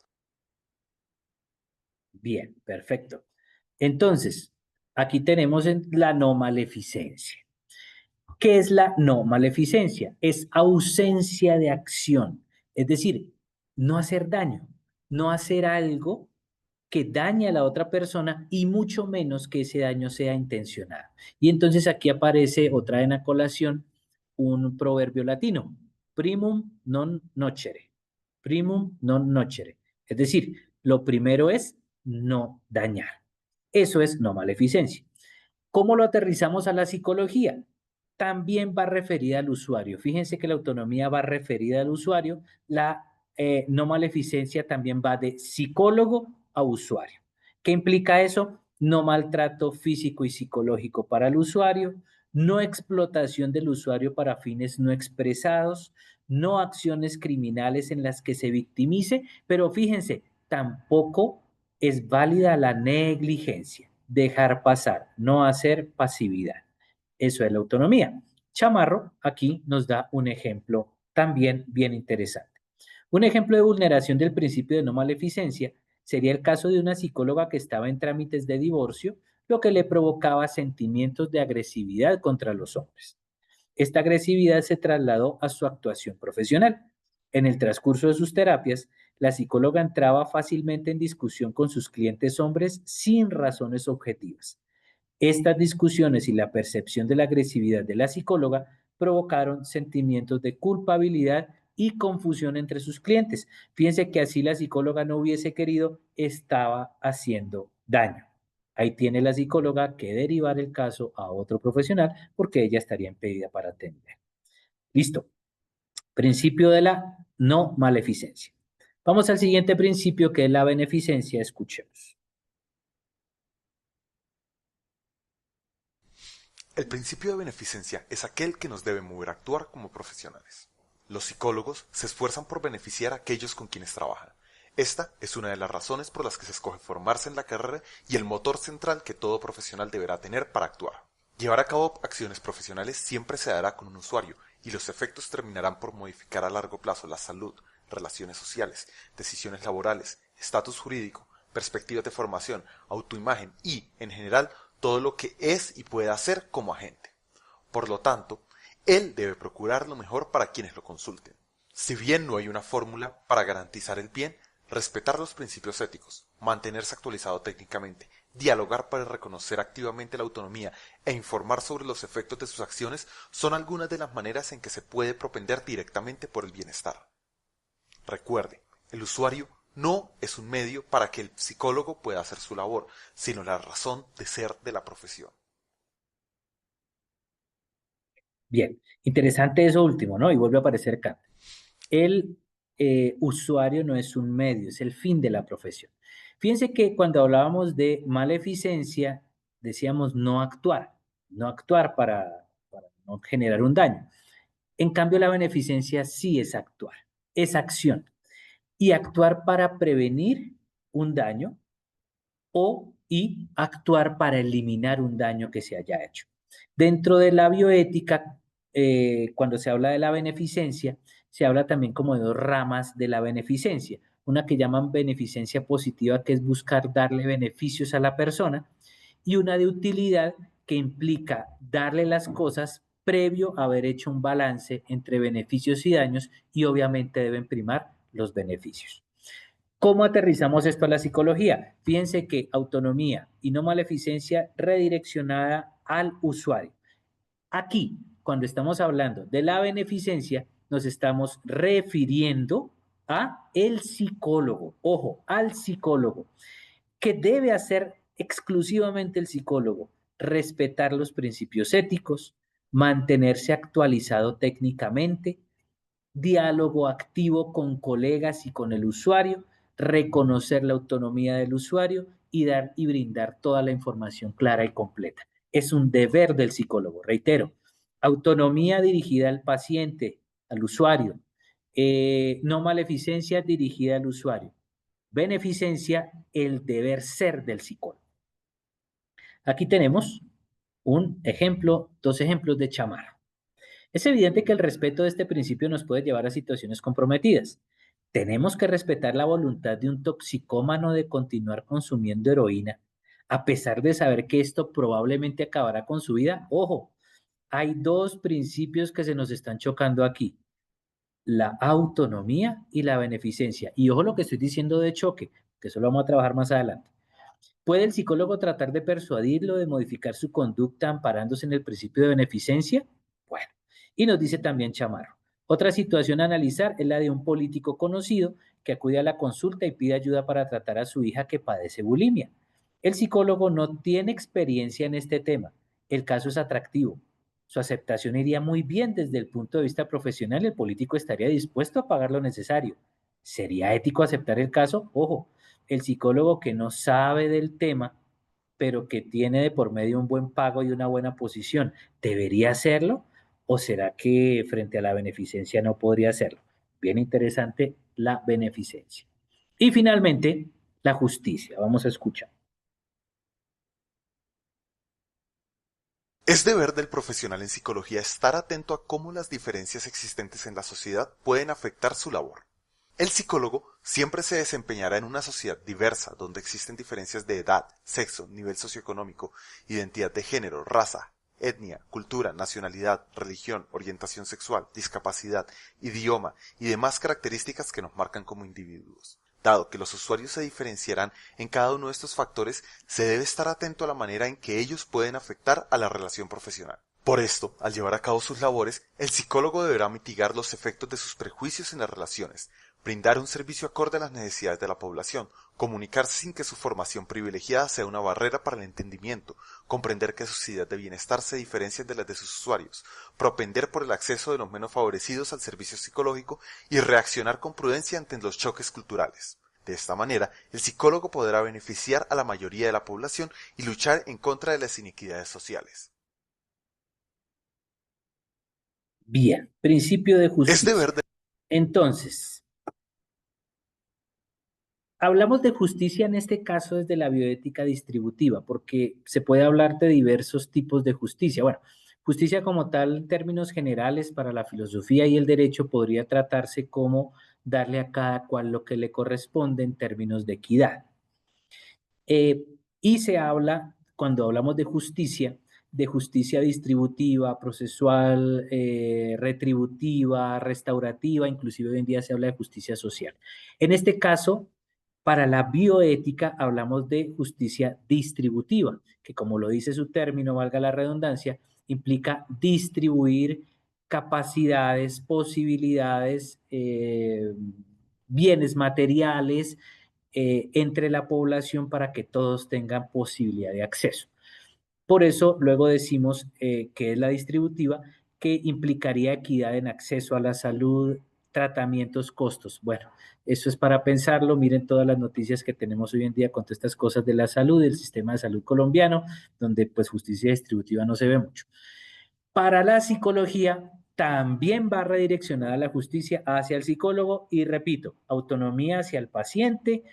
Bien, perfecto. Entonces, aquí tenemos la no maleficencia. ¿Qué es la no maleficencia? Es ausencia de acción, es decir, no hacer daño, no hacer algo que dañe a la otra persona y mucho menos que ese daño sea intencionado. Y entonces aquí aparece otra en a colación un proverbio latino, primum non nocere, primum non nocere. Es decir, lo primero es no dañar. Eso es no maleficencia. ¿Cómo lo aterrizamos a la psicología? También va referida al usuario. Fíjense que la autonomía va referida al usuario, la no maleficencia también va de psicólogo a usuario. ¿Qué implica eso? No maltrato físico y psicológico para el usuario, no explotación del usuario para fines no expresados, no acciones criminales en las que se victimice, pero fíjense, tampoco es válida la negligencia, dejar pasar, no hacer pasividad. Eso es la autonomía. Chamarro aquí nos da un ejemplo también bien interesante. Un ejemplo de vulneración del principio de no maleficencia sería el caso de una psicóloga que estaba en trámites de divorcio, lo que le provocaba sentimientos de agresividad contra los hombres. Esta agresividad se trasladó a su actuación profesional. En el transcurso de sus terapias, la psicóloga entraba fácilmente en discusión con sus clientes hombres sin razones objetivas. Estas discusiones y la percepción de la agresividad de la psicóloga provocaron sentimientos de culpabilidad y confusión entre sus clientes. Fíjense que así la psicóloga no hubiese querido, estaba haciendo daño. Ahí tiene la psicóloga que derivar el caso a otro profesional porque ella estaría impedida para atender. Listo. Principio de la no maleficencia. Vamos al siguiente principio que es la beneficencia. Escuchemos. El principio de beneficencia es aquel que nos debe mover a actuar como profesionales. Los psicólogos se esfuerzan por beneficiar a aquellos con quienes trabajan. Esta es una de las razones por las que se escoge formarse en la carrera y el motor central que todo profesional deberá tener para actuar. Llevar a cabo acciones profesionales siempre se dará con un usuario y los efectos terminarán por modificar a largo plazo la salud, relaciones sociales, decisiones laborales, estatus jurídico, perspectivas de formación, autoimagen y, en general, todo lo que es y puede hacer como agente. Por lo tanto, él debe procurar lo mejor para quienes lo consulten. Si bien no hay una fórmula para garantizar el bien, respetar los principios éticos, mantenerse actualizado técnicamente, dialogar para reconocer activamente la autonomía e informar sobre los efectos de sus acciones son algunas de las maneras en que se puede propender directamente por el bienestar. Recuerde, el usuario no es un medio para que el psicólogo pueda hacer su labor, sino la razón de ser de la profesión. Bien, interesante eso último, ¿no? Y vuelve a aparecer Kant. El usuario no es un medio, es el fin de la profesión. Fíjense que cuando hablábamos de maleficencia, decíamos no actuar para no generar un daño. En cambio, la beneficencia sí es actuar, es acción. Y actuar para prevenir un daño y actuar para eliminar un daño que se haya hecho. Dentro de la bioética, cuando se habla de la beneficencia, se habla también como de dos ramas de la beneficencia. Una que llaman beneficencia positiva, que es buscar darle beneficios a la persona, y una de utilidad, que implica darle las cosas previo a haber hecho un balance entre beneficios y daños, y obviamente deben primar los beneficios. ¿Cómo aterrizamos esto a la psicología? Fíjense que autonomía y no maleficencia redireccionada al usuario. Aquí, cuando estamos hablando de la beneficencia, nos estamos refiriendo a el psicólogo. Ojo, al psicólogo. ¿Qué debe hacer exclusivamente el psicólogo? Respetar los principios éticos, mantenerse actualizado técnicamente, diálogo activo con colegas y con el usuario, reconocer la autonomía del usuario y dar y brindar toda la información clara y completa. Es un deber del psicólogo, reitero, autonomía dirigida al paciente, al usuario, no maleficencia dirigida al usuario, beneficencia, el deber ser del psicólogo. Aquí tenemos un ejemplo, dos ejemplos de Chamarro. Es evidente que el respeto de este principio nos puede llevar a situaciones comprometidas. Tenemos que respetar la voluntad de un toxicómano de continuar consumiendo heroína, a pesar de saber que esto probablemente acabará con su vida. Ojo, hay dos principios que se nos están chocando aquí: la autonomía y la beneficencia. Y ojo lo que estoy diciendo de choque, que eso lo vamos a trabajar más adelante. ¿Puede el psicólogo tratar de persuadirlo de modificar su conducta amparándose en el principio de beneficencia? Bueno, y nos dice también Chamarro. Otra situación a analizar es la de un político conocido que acude a la consulta y pide ayuda para tratar a su hija que padece bulimia. El psicólogo no tiene experiencia en este tema. El caso es atractivo. Su aceptación iría muy bien desde el punto de vista profesional. El político estaría dispuesto a pagar lo necesario. ¿Sería ético aceptar el caso? Ojo, el psicólogo que no sabe del tema, pero que tiene de por medio un buen pago y una buena posición, ¿debería hacerlo? ¿O será que frente a la beneficencia no podría hacerlo? Bien interesante la beneficencia. Y finalmente, la justicia. Vamos a escuchar. Es deber del profesional en psicología estar atento a cómo las diferencias existentes en la sociedad pueden afectar su labor. El psicólogo siempre se desempeñará en una sociedad diversa, donde existen diferencias de edad, sexo, nivel socioeconómico, identidad de género, raza, etnia, cultura, nacionalidad, religión, orientación sexual, discapacidad, idioma y demás características que nos marcan como individuos. Dado que los usuarios se diferenciarán en cada uno de estos factores, se debe estar atento a la manera en que ellos pueden afectar a la relación profesional. Por esto, al llevar a cabo sus labores, el psicólogo deberá mitigar los efectos de sus prejuicios en las relaciones, brindar un servicio acorde a las necesidades de la población, comunicarse sin que su formación privilegiada sea una barrera para el entendimiento, comprender que sus ideas de bienestar se diferencian de las de sus usuarios, propender por el acceso de los menos favorecidos al servicio psicológico y reaccionar con prudencia ante los choques culturales. De esta manera, el psicólogo podrá beneficiar a la mayoría de la población y luchar en contra de las inequidades sociales. Bien, principio de justicia. Es deber de... Entonces, hablamos de justicia en este caso desde la bioética distributiva, porque se puede hablar de diversos tipos de justicia. Bueno, justicia como tal, en términos generales para la filosofía y el derecho, podría tratarse como darle a cada cual lo que le corresponde en términos de equidad. Y se habla, cuando hablamos de justicia distributiva, procesual, retributiva, restaurativa, inclusive hoy en día se habla de justicia social. En este caso, para la bioética hablamos de justicia distributiva, que como lo dice su término, valga la redundancia, implica distribuir capacidades, posibilidades, bienes materiales entre la población para que todos tengan posibilidad de acceso. Por eso luego decimos que es la distributiva, que implicaría equidad en acceso a la salud, tratamientos, costos. Bueno, eso es para pensarlo. Miren todas las noticias que tenemos hoy en día con todas estas cosas de la salud, del sistema de salud colombiano, donde pues justicia distributiva no se ve mucho. Para la psicología también va redireccionada la justicia hacia el psicólogo y repito, autonomía hacia el paciente,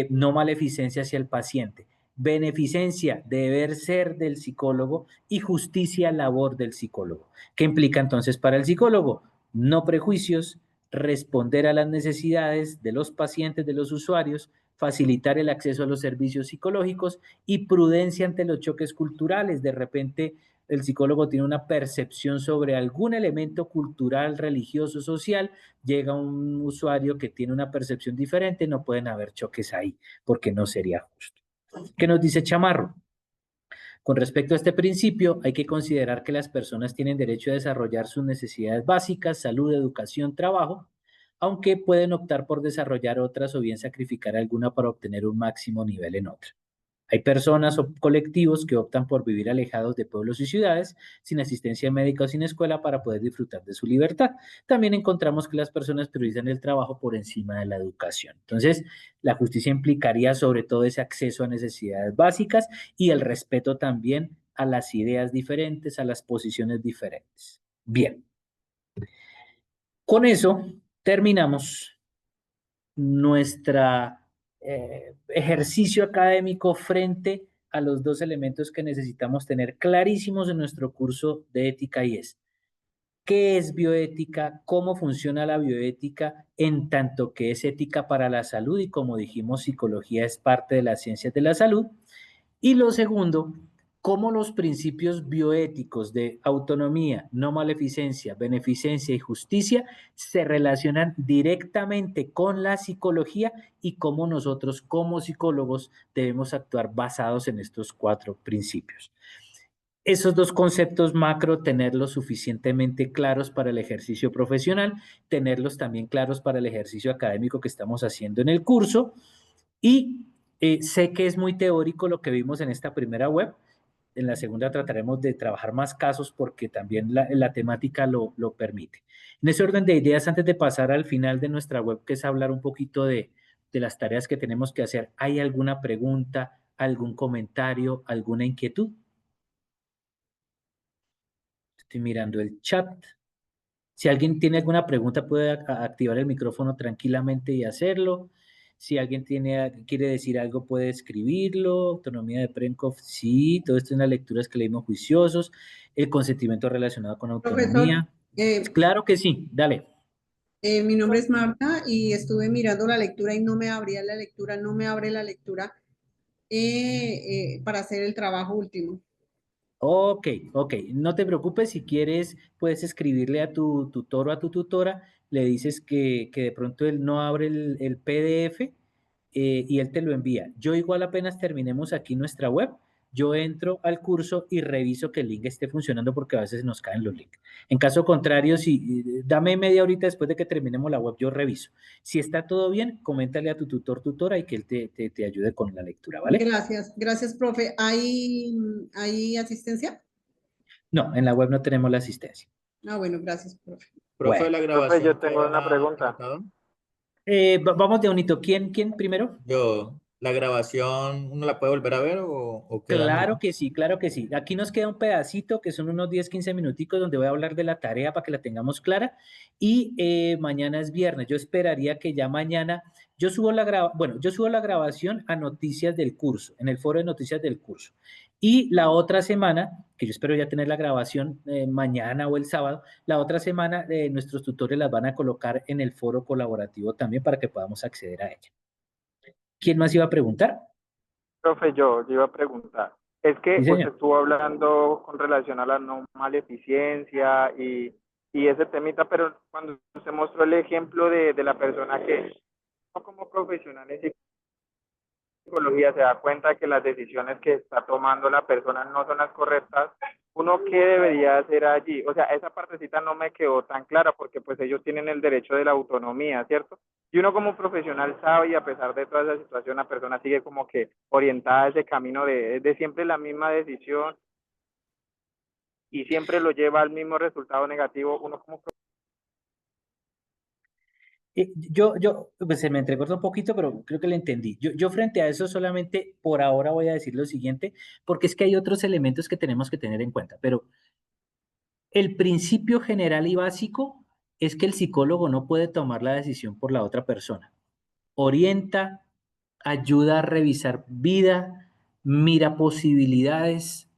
no maleficencia hacia el paciente. beneficencia, deber ser del psicólogo, y justicia, labor del psicólogo. ¿Qué implica entonces para el psicólogo? No prejuicios, responder a las necesidades de los pacientes, de los usuarios, facilitar el acceso a los servicios psicológicos y prudencia ante los choques culturales. De repente, el psicólogo tiene una percepción sobre algún elemento cultural, religioso, social, llega un usuario que tiene una percepción diferente, no pueden haber choques ahí, porque no sería justo. ¿Qué nos dice Chamarro? Con respecto a este principio, hay que considerar que las personas tienen derecho a desarrollar sus necesidades básicas, salud, educación, trabajo, aunque pueden optar por desarrollar otras o bien sacrificar alguna para obtener un máximo nivel en otra. Hay personas o colectivos que optan por vivir alejados de pueblos y ciudades, sin asistencia médica o sin escuela para poder disfrutar de su libertad. También encontramos que las personas priorizan el trabajo por encima de la educación. Entonces, la justicia implicaría sobre todo ese acceso a necesidades básicas y el respeto también a las ideas diferentes, a las posiciones diferentes. Bien. Con eso terminamos nuestro ejercicio académico frente a los dos elementos que necesitamos tener clarísimos en nuestro curso de ética, y es: ¿qué es bioética? ¿Cómo funciona la bioética en tanto que es ética para la salud? Y como dijimos, psicología es parte de las ciencias de la salud. Y lo segundo, cómo los principios bioéticos de autonomía, no maleficencia, beneficencia y justicia se relacionan directamente con la psicología y cómo nosotros como psicólogos debemos actuar basados en estos 4 principios. Esos 2 conceptos macro, tenerlos suficientemente claros para el ejercicio profesional, tenerlos también claros para el ejercicio académico que estamos haciendo en el curso. Y sé que es muy teórico lo que vimos en esta primera web. En la segunda trataremos de trabajar más casos porque también la temática lo permite. En ese orden de ideas, antes de pasar al final de nuestra web, que es hablar un poquito de las tareas que tenemos que hacer, ¿hay alguna pregunta, algún comentario, alguna inquietud? Estoy mirando el chat. Si alguien tiene alguna pregunta, puede activar el micrófono tranquilamente y hacerlo. Si alguien quiere decir algo, puede escribirlo. Autonomía de Perenkov, sí. Todo esto es unas lecturas que leímos juiciosos. El consentimiento relacionado con autonomía. Profesor, Claro que sí, dale. mi nombre es Marta y estuve mirando la lectura y no me abría la lectura, no me abre la lectura para hacer el trabajo último. Ok, no te preocupes, si quieres puedes escribirle a tu tutor o a tu tutora, le dices que de pronto él no abre el PDF y él te lo envía. Yo igual apenas terminemos aquí nuestra web, yo entro al curso y reviso que el link esté funcionando porque a veces nos caen los links. En caso contrario, dame media horita después de que terminemos la web, yo reviso. Si está todo bien, coméntale a tu tutor, tutora y que él te ayude con la lectura, ¿vale? Gracias, profe. ¿Hay asistencia? No, en la web no tenemos la asistencia. Ah, bueno, gracias, profe. Profe, Bueno. la grabación. Profe, yo tengo una pregunta. Vamos de unito. ¿Quién primero? Yo. ¿La grabación uno la puede volver a ver o queda Claro normal? que sí, claro que sí. Aquí nos queda un pedacito que son unos 10, 15 minuticos donde voy a hablar de la tarea para que la tengamos clara. Y mañana es viernes. Yo esperaría que ya mañana, yo subo la grabación a noticias del curso, en el foro de noticias del curso. Y la otra semana, que yo espero ya tener la grabación mañana o el sábado, la otra semana nuestros tutores las van a colocar en el foro colaborativo también para que podamos acceder a ella. ¿Quién más iba a preguntar? Profe, yo iba a preguntar. Es que Sí, usted estuvo hablando con relación a la no maleficencia y ese temita, pero cuando usted mostró el ejemplo de la persona que como profesional en psicología se da cuenta de que las decisiones que está tomando la persona no son las correctas, ¿uno qué debería hacer allí? O sea, esa partecita no me quedó tan clara porque pues ellos tienen el derecho de la autonomía, ¿cierto? Y uno como profesional sabe y a pesar de toda esa situación la persona sigue como que orientada a ese camino de siempre la misma decisión y siempre lo lleva al mismo resultado negativo, uno como pues se me entrecortó un poquito, pero creo que lo entendí. Yo frente a eso solamente por ahora voy a decir lo siguiente, porque es que hay otros elementos que tenemos que tener en cuenta, pero el principio general y básico es que el psicólogo no puede tomar la decisión por la otra persona. Orienta, ayuda a revisar vida, mira posibilidades,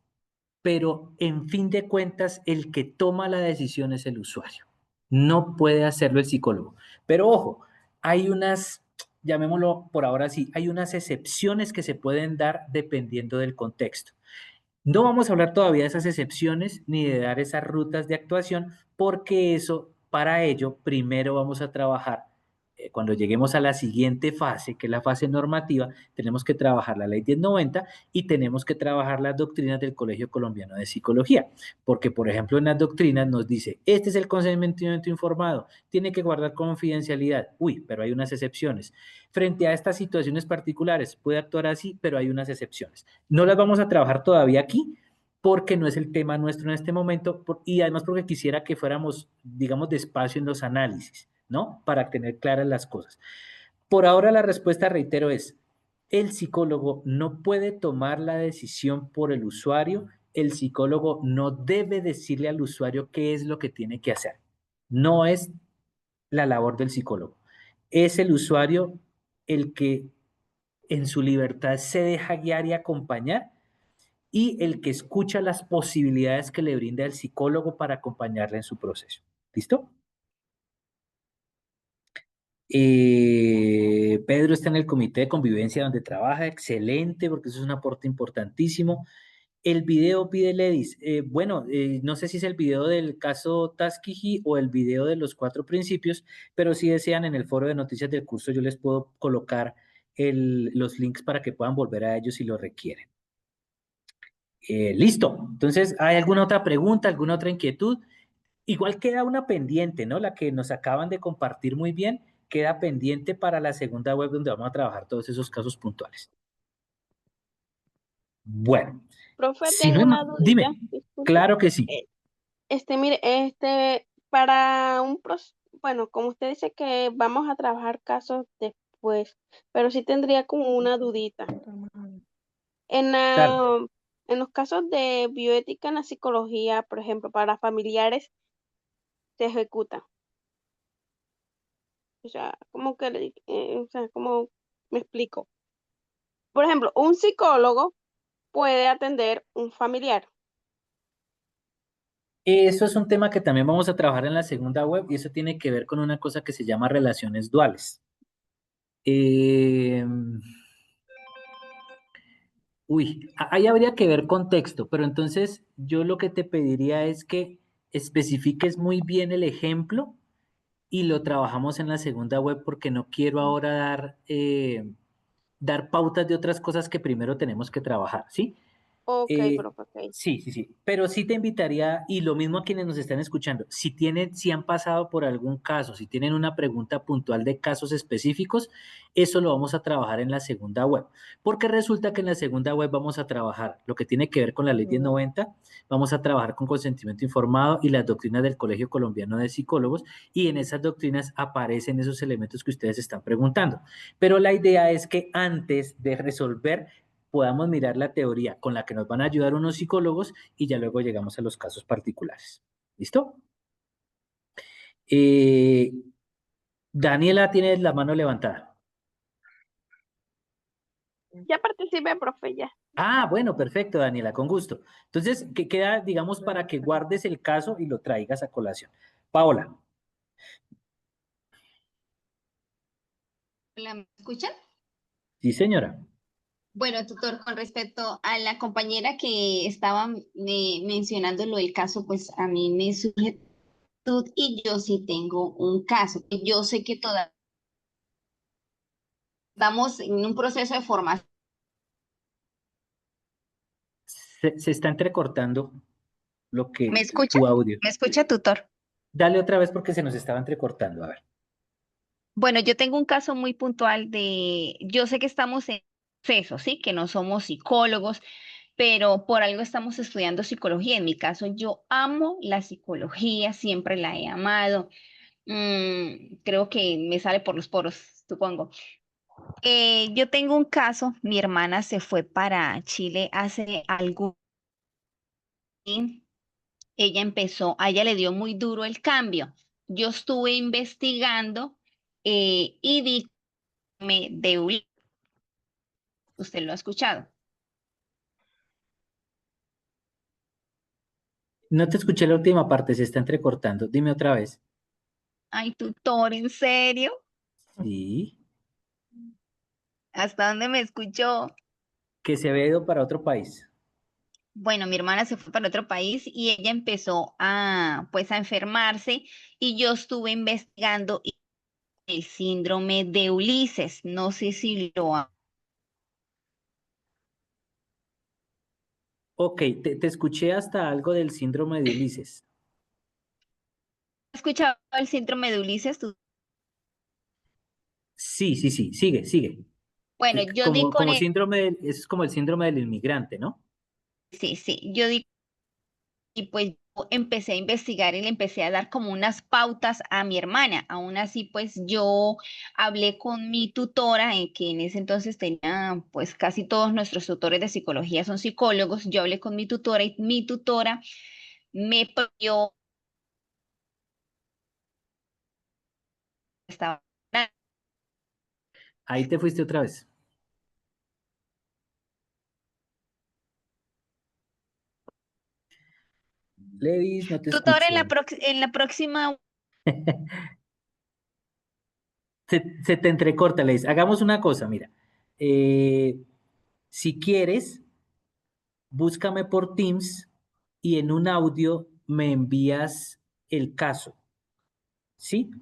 pero en fin de cuentas el que toma la decisión es el usuario. No puede hacerlo el psicólogo. Pero ojo, hay unas, llamémoslo por ahora así, hay unas excepciones que se pueden dar dependiendo del contexto. No vamos a hablar todavía de esas excepciones ni de dar esas rutas de actuación, porque eso, para ello, primero vamos a trabajar, cuando lleguemos a la siguiente fase, que es la fase normativa, tenemos que trabajar la ley 1090 y tenemos que trabajar las doctrinas del Colegio Colombiano de Psicología, porque, por ejemplo, en las doctrinas nos dice, este es el consentimiento informado, tiene que guardar confidencialidad. Uy, pero hay unas excepciones. Frente a estas situaciones particulares, puede actuar así, pero hay unas excepciones. No las vamos a trabajar todavía aquí porque no es el tema nuestro en este momento y además porque quisiera que fuéramos, digamos, despacio en los análisis, ¿no? Para tener claras las cosas. Por ahora la respuesta, reitero, es el psicólogo no puede tomar la decisión por el usuario, el psicólogo no debe decirle al usuario qué es lo que tiene que hacer. No es la labor del psicólogo. Es el usuario el que en su libertad se deja guiar y acompañar y el que escucha las posibilidades que le brinda el psicólogo para acompañarle en su proceso. ¿Listo? Pedro está en el comité de convivencia donde trabaja, excelente, porque eso es un aporte importantísimo. El video pide Ledis. No sé si es el video del caso Tuskegee o el video de los 4 principios, pero si desean en el foro de noticias del curso yo les puedo colocar los links para que puedan volver a ellos si lo requieren. Listo. Entonces, ¿hay alguna otra pregunta, alguna otra inquietud? Igual queda una pendiente, ¿no? La que nos acaban de compartir muy bien, queda pendiente para la segunda web donde vamos a trabajar todos esos casos puntuales. Bueno, Profe, si no tengo hay una más, dudita, dime. disculpe. Claro que sí. Mire, para bueno, como usted dice que vamos a trabajar casos después, pero sí tendría como una dudita. En Claro. en los casos de bioética en la psicología, por ejemplo, para familiares, se ejecuta. O sea, ¿cómo me explico? Por ejemplo, un psicólogo puede atender un familiar. Eso es un tema que también vamos a trabajar en la segunda web y eso tiene que ver con una cosa que se llama relaciones duales. Eh, ahí habría que ver contexto, pero entonces yo lo que te pediría es que especifiques muy bien el ejemplo y lo trabajamos en la segunda web porque no quiero ahora dar pautas de otras cosas que primero tenemos que trabajar, ¿sí? Ok, profe, ok. Sí. Pero sí te invitaría, y lo mismo a quienes nos están escuchando, si han pasado por algún caso, si tienen una pregunta puntual de casos específicos, eso lo vamos a trabajar en la segunda web. Porque resulta que en la segunda web vamos a trabajar lo que tiene que ver con la ley 1090, vamos a trabajar con consentimiento informado y las doctrinas del Colegio Colombiano de Psicólogos, y en esas doctrinas aparecen esos elementos que ustedes están preguntando. Pero la idea es que antes de resolver podamos mirar la teoría con la que nos van a ayudar unos psicólogos y ya luego llegamos a los casos particulares. ¿Listo? Daniela tiene la mano levantada. Ya participé, profe, ya. Ah, bueno, perfecto, Daniela, con gusto. Entonces, que queda, digamos, para que guardes el caso y lo traigas a colación. Paola. Hola, ¿me escuchan? Sí, señora. Bueno, tutor, con respecto a la compañera que estaba mencionando lo del caso, pues a mí me surge duda y yo sí tengo un caso. Yo sé que todavía estamos en un proceso de formación. Se está entrecortando ¿Me escucha? tu audio. ¿Me escucha, tutor? Dale otra vez porque se nos estaba entrecortando. A ver. Bueno, yo tengo un caso muy puntual yo sé que estamos en proceso, ¿sí? Que no somos psicólogos, pero por algo estamos estudiando psicología. En mi caso, yo amo la psicología, siempre la he amado. Creo que me sale por los poros, supongo. Yo tengo un caso, mi hermana se fue para Chile hace algo. A ella le dio muy duro el cambio. Yo estuve investigando y dígame de un, usted lo ha escuchado. No te escuché la última parte, se está entrecortando. Dime otra vez. Ay, tutor, ¿en serio? Sí, ¿Hasta dónde me escuchó? que se había ido para otro país. Bueno, mi hermana se fue para otro país y ella empezó a, pues, a enfermarse y yo estuve investigando el síndrome de Ulises. No sé si lo ha Ok, te escuché hasta algo del síndrome de Ulises. escuchado el síndrome de Ulises. Sí, sí, sí, sigue, sigue. Bueno, yo di Como, con como él, síndrome, es como el síndrome del inmigrante, ¿no? sí, sí, yo di y pues yo empecé a investigar y le empecé a dar como unas pautas a mi hermana. Aún así, pues yo hablé con mi tutora, que en ese entonces tenía, pues casi todos nuestros tutores de psicología son psicólogos. Yo hablé con mi tutora y mi tutora me pidió, estaba Ahí te fuiste otra vez. Levis, no te tutora en escucho. en la próxima. Se te entrecorta, Levis. Hagamos una cosa, mira. Si quieres, búscame por Teams y en un audio me envías el caso, ¿sí? Ah,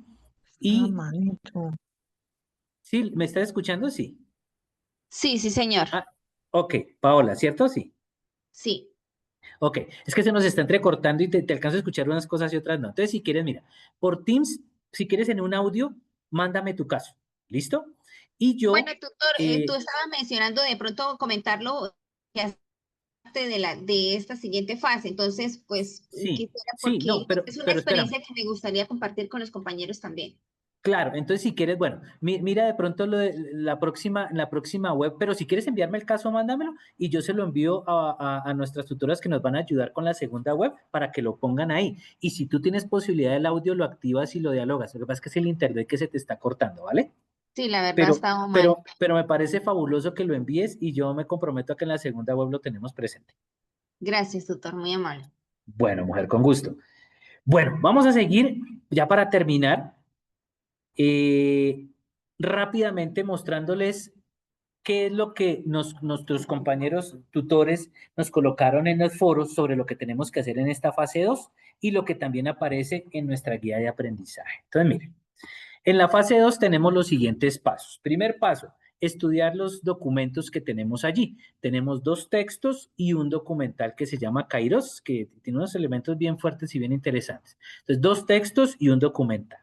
Y, manito. ¿sí? ¿Me estás escuchando? Sí. Sí, sí, señor. Ah, ok, Paola, ¿cierto? Sí. Sí. Ok, es que se nos está entrecortando y te alcanzo a escuchar unas cosas y otras no. Entonces, si quieres, mira, por Teams, si quieres en un audio, mándame tu caso, ¿listo? Y Bueno, yo, tutor, tú estabas mencionando de pronto comentarlo que hace parte de esta siguiente fase. Entonces, pues sí, quisiera sí, porque no, es una pero espérame. experiencia que me gustaría compartir con los compañeros también. Claro, entonces si quieres, bueno, mira de pronto lo de la próxima web, pero si quieres enviarme el caso, mándamelo y yo se lo envío a nuestras tutoras que nos van a ayudar con la segunda web para que lo pongan ahí. Y si tú tienes posibilidad del audio, lo activas y lo dialogas. Lo que pasa es que es el internet que se te está cortando, ¿vale? Sí, la verdad Pero, estaba mal. pero me parece fabuloso que lo envíes y yo me comprometo a que en la segunda web lo tenemos presente. Gracias, tutor, muy amable. Bueno, mujer, con gusto. Bueno, vamos a seguir ya para terminar, eh, rápidamente mostrándoles qué es lo que nuestros compañeros tutores nos colocaron en los foros sobre lo que tenemos que hacer en esta fase 2 y lo que también aparece en nuestra guía de aprendizaje. Entonces, miren, en la fase 2 tenemos los siguientes pasos. Primer paso, estudiar los documentos que tenemos allí. Tenemos 2 textos y un documental que se llama Kairos, que tiene unos elementos bien fuertes y bien interesantes. Entonces, 2 textos y un documental.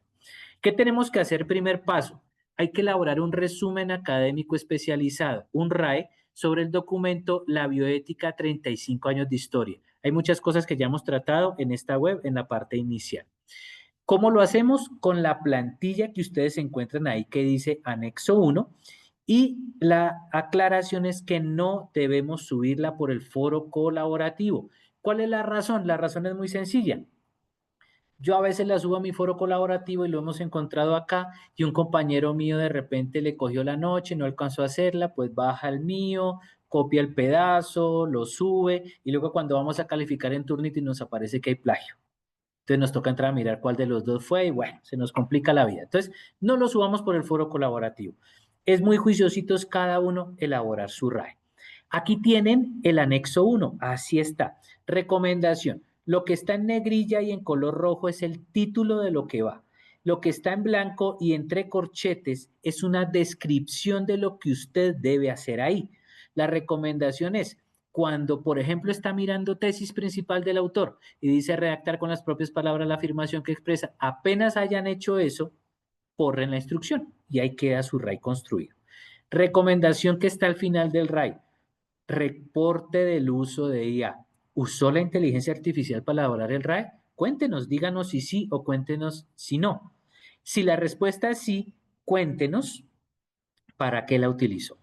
¿Qué tenemos que hacer? Primer paso, hay que elaborar un resumen académico especializado, un RAE, sobre el documento La bioética 35 años de historia. Hay muchas cosas que ya hemos tratado en esta web en la parte inicial. ¿Cómo lo hacemos? Con la plantilla que ustedes encuentran ahí que dice anexo 1 y la aclaración es que no debemos subirla por el foro colaborativo. ¿Cuál es la razón? La razón es muy sencilla. Yo a veces la subo a mi foro colaborativo y lo hemos encontrado acá y un compañero mío de repente le cogió la noche, no alcanzó a hacerla, pues baja el mío, copia el pedazo, lo sube y luego cuando vamos a calificar en Turnitin nos aparece que hay plagio. Entonces nos toca entrar a mirar cuál de los dos fue y bueno, se nos complica la vida. Entonces, no lo subamos por el foro colaborativo. Es muy juiciositos cada uno elaborar su RAE. Aquí tienen el anexo 1, así está. Recomendación. Lo que está en negrilla y en color rojo es el título de lo que va. Lo que está en blanco y entre corchetes es una descripción de lo que usted debe hacer ahí. La recomendación es, cuando, por ejemplo, está mirando tesis principal del autor y dice redactar con las propias palabras la afirmación que expresa, apenas hayan hecho eso, borren la instrucción y ahí queda su RAI construido. Recomendación que está al final del RAI, reporte del uso de IA. ¿Usó la inteligencia artificial para elaborar el RAE? Cuéntenos, díganos si sí o cuéntenos si no. Si la respuesta es sí, cuéntenos para qué la utilizó,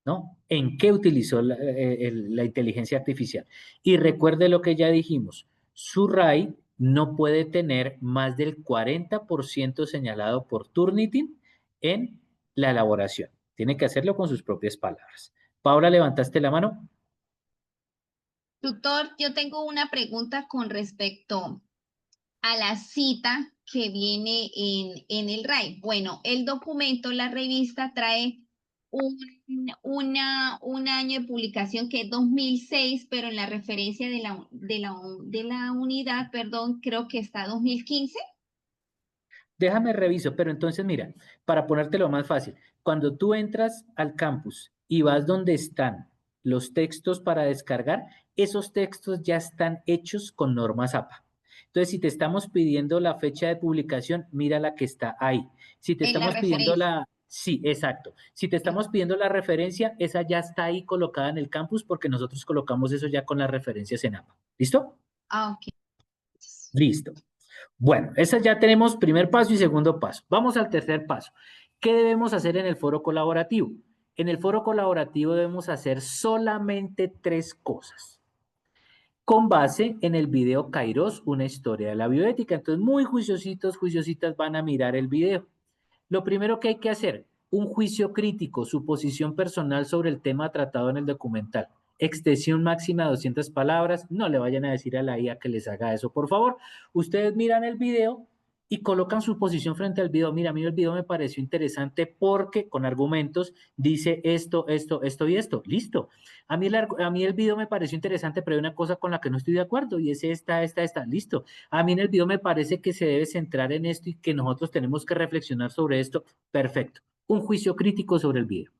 ¿no? ¿En qué utilizó la inteligencia artificial? Y recuerde lo que ya dijimos, su RAI no puede tener más del 40% señalado por Turnitin en la elaboración. Tiene que hacerlo con sus propias palabras. Paula, ¿levantaste la mano? Tutor, yo tengo una pregunta con respecto a la cita que viene en el RAI. Bueno, el documento, la revista trae un año de publicación que es 2006, pero en la referencia de la unidad, perdón, creo que está 2015. Déjame reviso, pero entonces mira, para ponértelo más fácil, cuando tú entras al campus y vas donde están los textos para descargar, esos textos ya están hechos con normas APA. Entonces, si te estamos pidiendo la fecha de publicación, mira la que está ahí. Si te En la estamos pidiendo referencia. sí, exacto. Si te estamos pidiendo la referencia, esa ya está ahí colocada en el campus porque nosotros colocamos eso ya con las referencias en APA. ¿Listo? Ah, ok. Listo. Bueno, esa ya tenemos primer paso y segundo paso. Vamos al tercer paso. ¿Qué debemos hacer en el foro colaborativo? En el foro colaborativo debemos hacer solamente 3 cosas. Con base en el video Kairos, una historia de la bioética. Entonces, muy juiciositos, juiciositas van a mirar el video. Lo primero que hay que hacer, un juicio crítico, su posición personal sobre el tema tratado en el documental. Extensión máxima de 200 palabras. No le vayan a decir a la IA que les haga eso, por favor. Ustedes miran el video y colocan su posición frente al video. Mira, a mí el video me pareció interesante porque con argumentos dice esto, esto, esto y esto. Listo. A mí el video me pareció interesante, pero hay una cosa con la que no estoy de acuerdo y es esta. Listo. A mí en el video me parece que se debe centrar en esto y que nosotros tenemos que reflexionar sobre esto. Perfecto. Un juicio crítico sobre el video.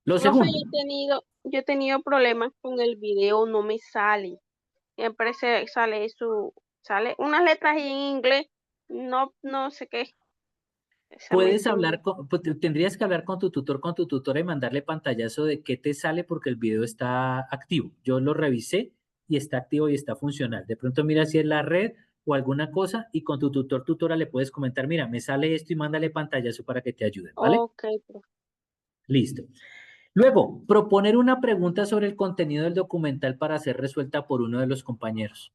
Lo Profe, segundo. yo he tenido problemas con el video, no me sale. Siempre sale unas letras en inglés, no sé qué. Puedes hablar pues, tendrías que hablar con tu tutora y mandarle pantallazo de qué te sale porque el video está activo. Yo lo revisé y está activo y está funcional. De pronto mira si es la red o alguna cosa y con tu tutora le puedes comentar, mira, me sale esto y mándale pantallazo para que te ayuden, ¿vale? Ok, profe. Listo. Luego, proponer una pregunta sobre el contenido del documental para ser resuelta por uno de los compañeros.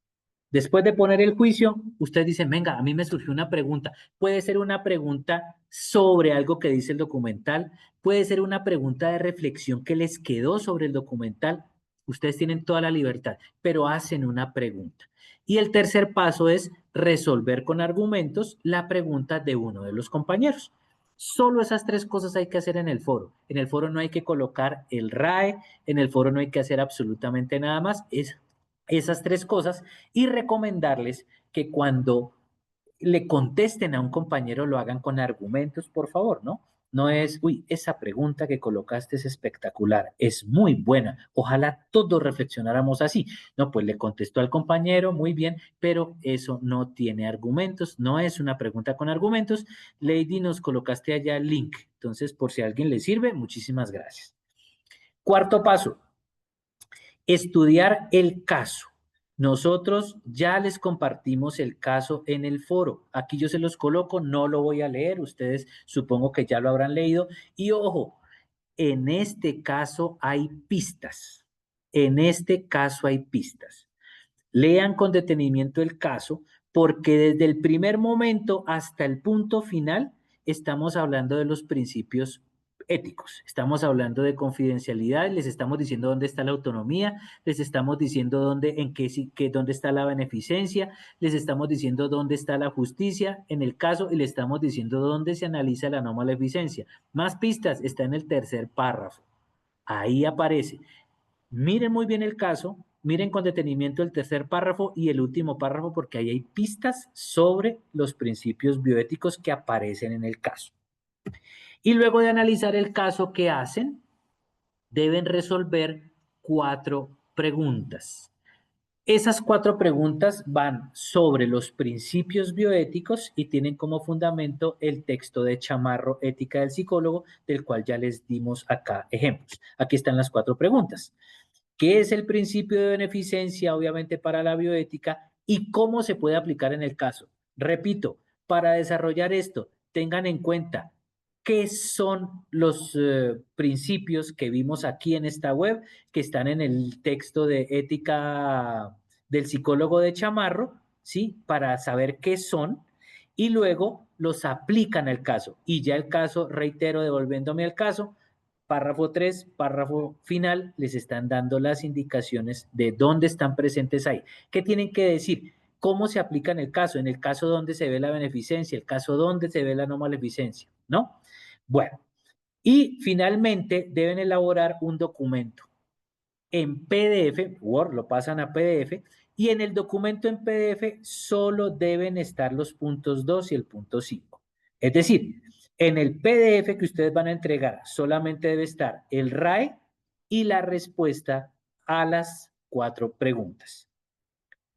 Después de poner el juicio, ustedes dicen, venga, a mí me surgió una pregunta. Puede ser una pregunta sobre algo que dice el documental, puede ser una pregunta de reflexión que les quedó sobre el documental. Ustedes tienen toda la libertad, pero hacen una pregunta. Y el tercer paso es resolver con argumentos la pregunta de uno de los compañeros. Solo esas 3 cosas hay que hacer en el foro. En el foro no hay que colocar el RAE, en el foro no hay que hacer absolutamente nada más. Es esas 3 cosas y recomendarles que cuando le contesten a un compañero lo hagan con argumentos, por favor, ¿no? No es, uy, esa pregunta que colocaste es espectacular, es muy buena, ojalá todos reflexionáramos así. No, pues le contestó al compañero, muy bien, pero eso no tiene argumentos, no es una pregunta con argumentos. Lady, nos colocaste allá el link, entonces por si a alguien le sirve, muchísimas gracias. Cuarto paso, estudiar el caso. Nosotros ya les compartimos el caso en el foro. Aquí yo se los coloco, no lo voy a leer, ustedes supongo que ya lo habrán leído. Y ojo, en este caso hay pistas. En este caso hay pistas. Lean con detenimiento el caso porque desde el primer momento hasta el punto final estamos hablando de los principios éticos. Estamos hablando de confidencialidad, les estamos diciendo dónde está la autonomía, les estamos diciendo dónde está la beneficencia, les estamos diciendo dónde está la justicia en el caso y les estamos diciendo dónde se analiza la no maleficencia. Más pistas está en el tercer párrafo. Ahí aparece. Miren muy bien el caso, miren con detenimiento el tercer párrafo y el último párrafo porque ahí hay pistas sobre los principios bioéticos que aparecen en el caso. Y luego de analizar el caso que hacen, deben resolver 4 preguntas. Esas 4 preguntas van sobre los principios bioéticos y tienen como fundamento el texto de Chamarro, Ética del Psicólogo, del cual ya les dimos acá ejemplos. Aquí están las 4 preguntas. ¿Qué es el principio de beneficencia, obviamente, para la bioética y cómo se puede aplicar en el caso? Repito, para desarrollar esto, tengan en cuenta qué son los principios que vimos aquí en esta web, que están en el texto de ética del psicólogo de Chamarro, ¿sí? Para saber qué son y luego los aplican al caso. Y ya el caso, reitero, devolviéndome al caso, Párrafo 3, párrafo final, les están dando las indicaciones de dónde están presentes ahí. ¿Qué tienen que decir? ¿Cómo se aplica en el caso? En el caso donde se ve la beneficencia, el caso donde se ve la no maleficencia, ¿no? Bueno, y finalmente deben elaborar un documento en PDF, Word, lo pasan a PDF, y en el documento en PDF solo deben estar los puntos 2 y el punto 5. Es decir, en el PDF que ustedes van a entregar solamente debe estar el RAE y la respuesta a las 4 preguntas.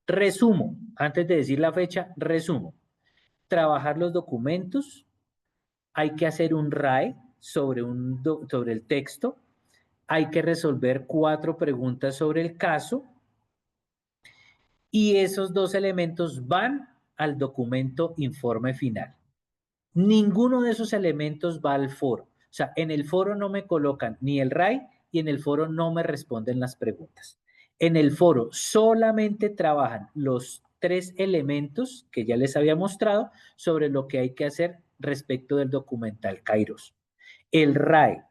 Resumo, antes de decir la fecha, resumo. Trabajar los documentos, hay que hacer un RAE sobre el texto, hay que resolver 4 preguntas sobre el caso y esos 2 elementos van al documento informe final. Ninguno de esos elementos va al foro. O sea, en el foro no me colocan ni el RAI y en el foro no me responden las preguntas. En el foro solamente trabajan los 3 elementos que ya les había mostrado sobre lo que hay que hacer respecto del documental Kairos. El RAE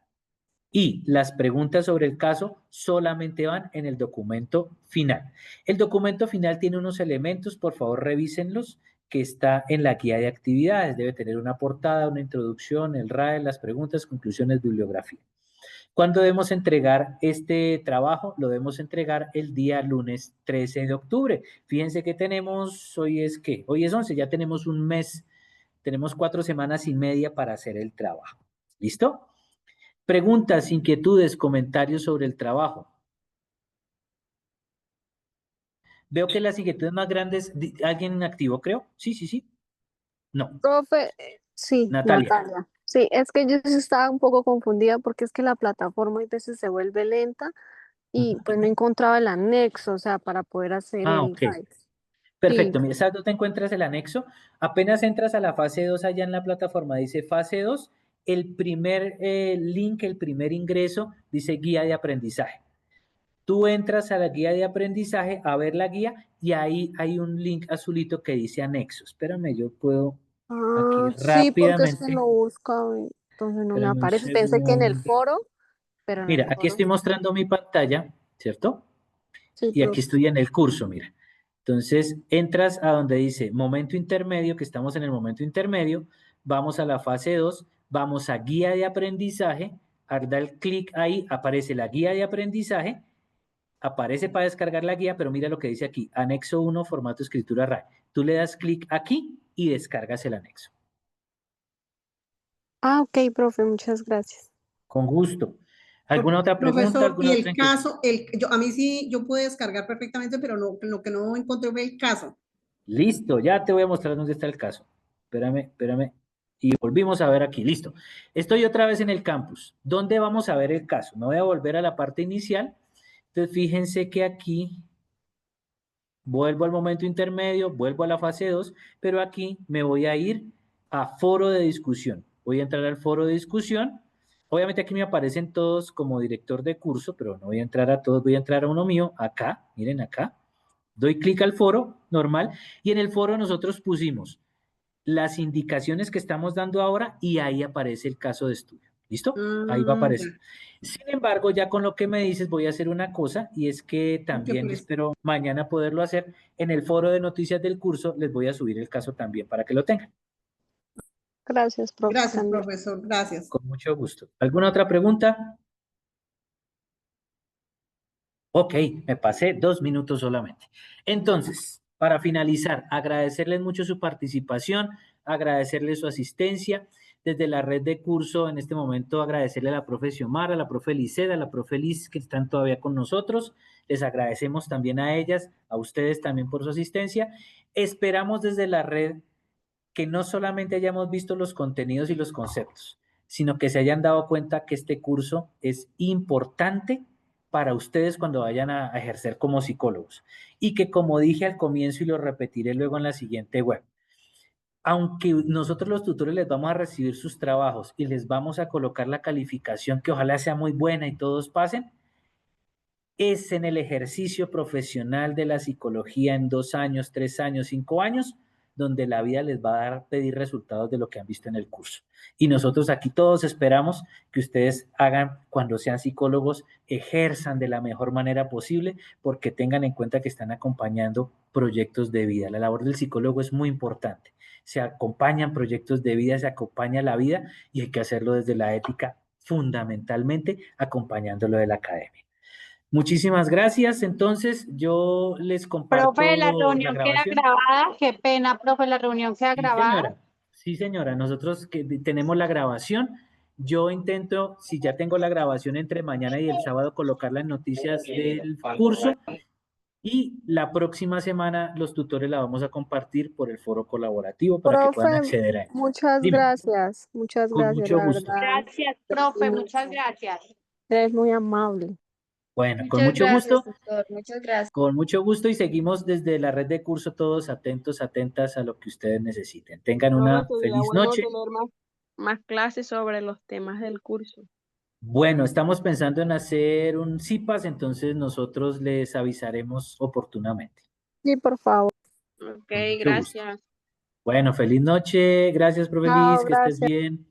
y las preguntas sobre el caso solamente van en el documento final. El documento final tiene unos elementos, por favor revísenlos, que está en la guía de actividades. Debe tener una portada, una introducción, el RAE, las preguntas, conclusiones, bibliografía. ¿Cuándo debemos entregar este trabajo? Lo debemos entregar el día lunes 13 de octubre. Fíjense que tenemos, hoy es 11, ya tenemos un mes, tenemos 4 semanas y media para hacer el trabajo. ¿Listo? Preguntas, inquietudes, comentarios sobre el trabajo. Veo que las inquietudes más grandes, ¿alguien activo, creo? Sí. No. Profe, sí, Natalia. Natalia. Sí, es que yo sí estaba un poco confundida porque es que la plataforma a veces se vuelve lenta y pues no encontraba el anexo, o sea, para poder hacer el Ok. RAE. Perfecto, Sí. mira, ¿sabes dónde te encuentras el anexo? Apenas entras a la fase 2 allá en la plataforma, dice fase 2, el primer link, el primer ingreso, dice guía de aprendizaje. Tú entras a la guía de aprendizaje a ver la guía y ahí hay un link azulito que dice anexo. Espérame, yo puedo aquí Sí, porque es que rápidamente. lo busca, entonces no me Espérame un aparece. Pensé que en el segundo. foro, pero en el Mira, aquí foro. estoy mostrando mi pantalla, ¿cierto? Sí, Y aquí profe. estoy en el curso, mira. Entonces, entras a donde dice momento intermedio, que estamos en el momento intermedio, vamos a la fase 2, vamos a guía de aprendizaje, al dar clic ahí aparece la guía de aprendizaje, aparece para descargar la guía, pero mira lo que dice aquí, anexo 1, formato escritura RAE. Tú le das clic aquí y descargas el anexo. Ok, profe, muchas gracias. Con gusto. ¿Alguna otra pregunta? Profesor, ¿Alguna y otra el inquietud? caso, a mí sí, yo pude descargar perfectamente, pero no, lo que no encontré fue el caso. Listo, ya te voy a mostrar dónde está el caso. Espérame. Y volvimos a ver aquí, listo. Estoy otra vez en el campus. ¿Dónde vamos a ver el caso? Me voy a volver a la parte inicial. Entonces, fíjense que aquí vuelvo al momento intermedio, vuelvo a la fase 2, pero aquí me voy a ir a foro de discusión. Voy a entrar al foro de discusión. Obviamente aquí me aparecen todos como director de curso, pero no voy a entrar a todos, voy a entrar a uno mío, acá, miren acá. Doy clic al foro, normal, y en el foro nosotros pusimos las indicaciones que estamos dando ahora y ahí aparece el caso de estudio. ¿Listo? Ahí va a aparecer. Sin embargo, ya con lo que me dices, voy a hacer una cosa y es que también espero mañana poderlo hacer. En el foro de noticias del curso les voy a subir el caso también para que lo tengan. Gracias, profe. Gracias, profesor, gracias. Con mucho gusto. ¿Alguna otra pregunta? Ok, me pasé 2 minutos solamente. Entonces, para finalizar, agradecerles mucho su participación, agradecerles su asistencia. Desde la red de curso, en este momento, agradecerle a la profe Xiomara, a la profe Liceda, a la profe Liz, que están todavía con nosotros. Les agradecemos también a ellas, a ustedes también por su asistencia. Esperamos desde la red que no solamente hayamos visto los contenidos y los conceptos, sino que se hayan dado cuenta que este curso es importante para ustedes cuando vayan a ejercer como psicólogos. Y que como dije al comienzo y lo repetiré luego en la siguiente web, aunque nosotros los tutores les vamos a recibir sus trabajos y les vamos a colocar la calificación que ojalá sea muy buena y todos pasen, es en el ejercicio profesional de la psicología en 2 años, 3 años, 5 años, donde la vida les va a pedir resultados de lo que han visto en el curso. Y nosotros aquí todos esperamos que ustedes hagan, cuando sean psicólogos, ejerzan de la mejor manera posible, porque tengan en cuenta que están acompañando proyectos de vida. La labor del psicólogo es muy importante. Se acompañan proyectos de vida, se acompaña la vida y hay que hacerlo desde la ética, fundamentalmente acompañándolo de la academia. Muchísimas gracias. Entonces, yo les comparto Profe, la la reunión queda grabación. grabada. Qué pena, profe, la reunión queda Sí, grabada. señora. Sí, señora. Nosotros que tenemos la grabación. Yo intento, si ya tengo la grabación entre mañana y el sábado, colocarla en noticias del curso. Y la próxima semana los tutores la vamos a compartir por el foro colaborativo para que puedan Profe, acceder a él. muchas Dime. gracias, Con mucho la gusto. verdad. Gracias, profe, muchas gracias. Eres muy amable. Bueno, con Muchas mucho gracias, gusto. tutor. Muchas gracias. Con mucho gusto y seguimos desde la red de curso todos atentos, atentas a lo que ustedes necesiten. Tengan una Profe, sería feliz bueno noche. tener más clases sobre los temas del curso. Bueno, estamos pensando en hacer un CIPAS, entonces nosotros les avisaremos oportunamente. Sí, por favor. Ok, Con mucho gusto. gracias. Bueno, feliz noche. Gracias, profe Chao, Liz, que estés gracias. bien.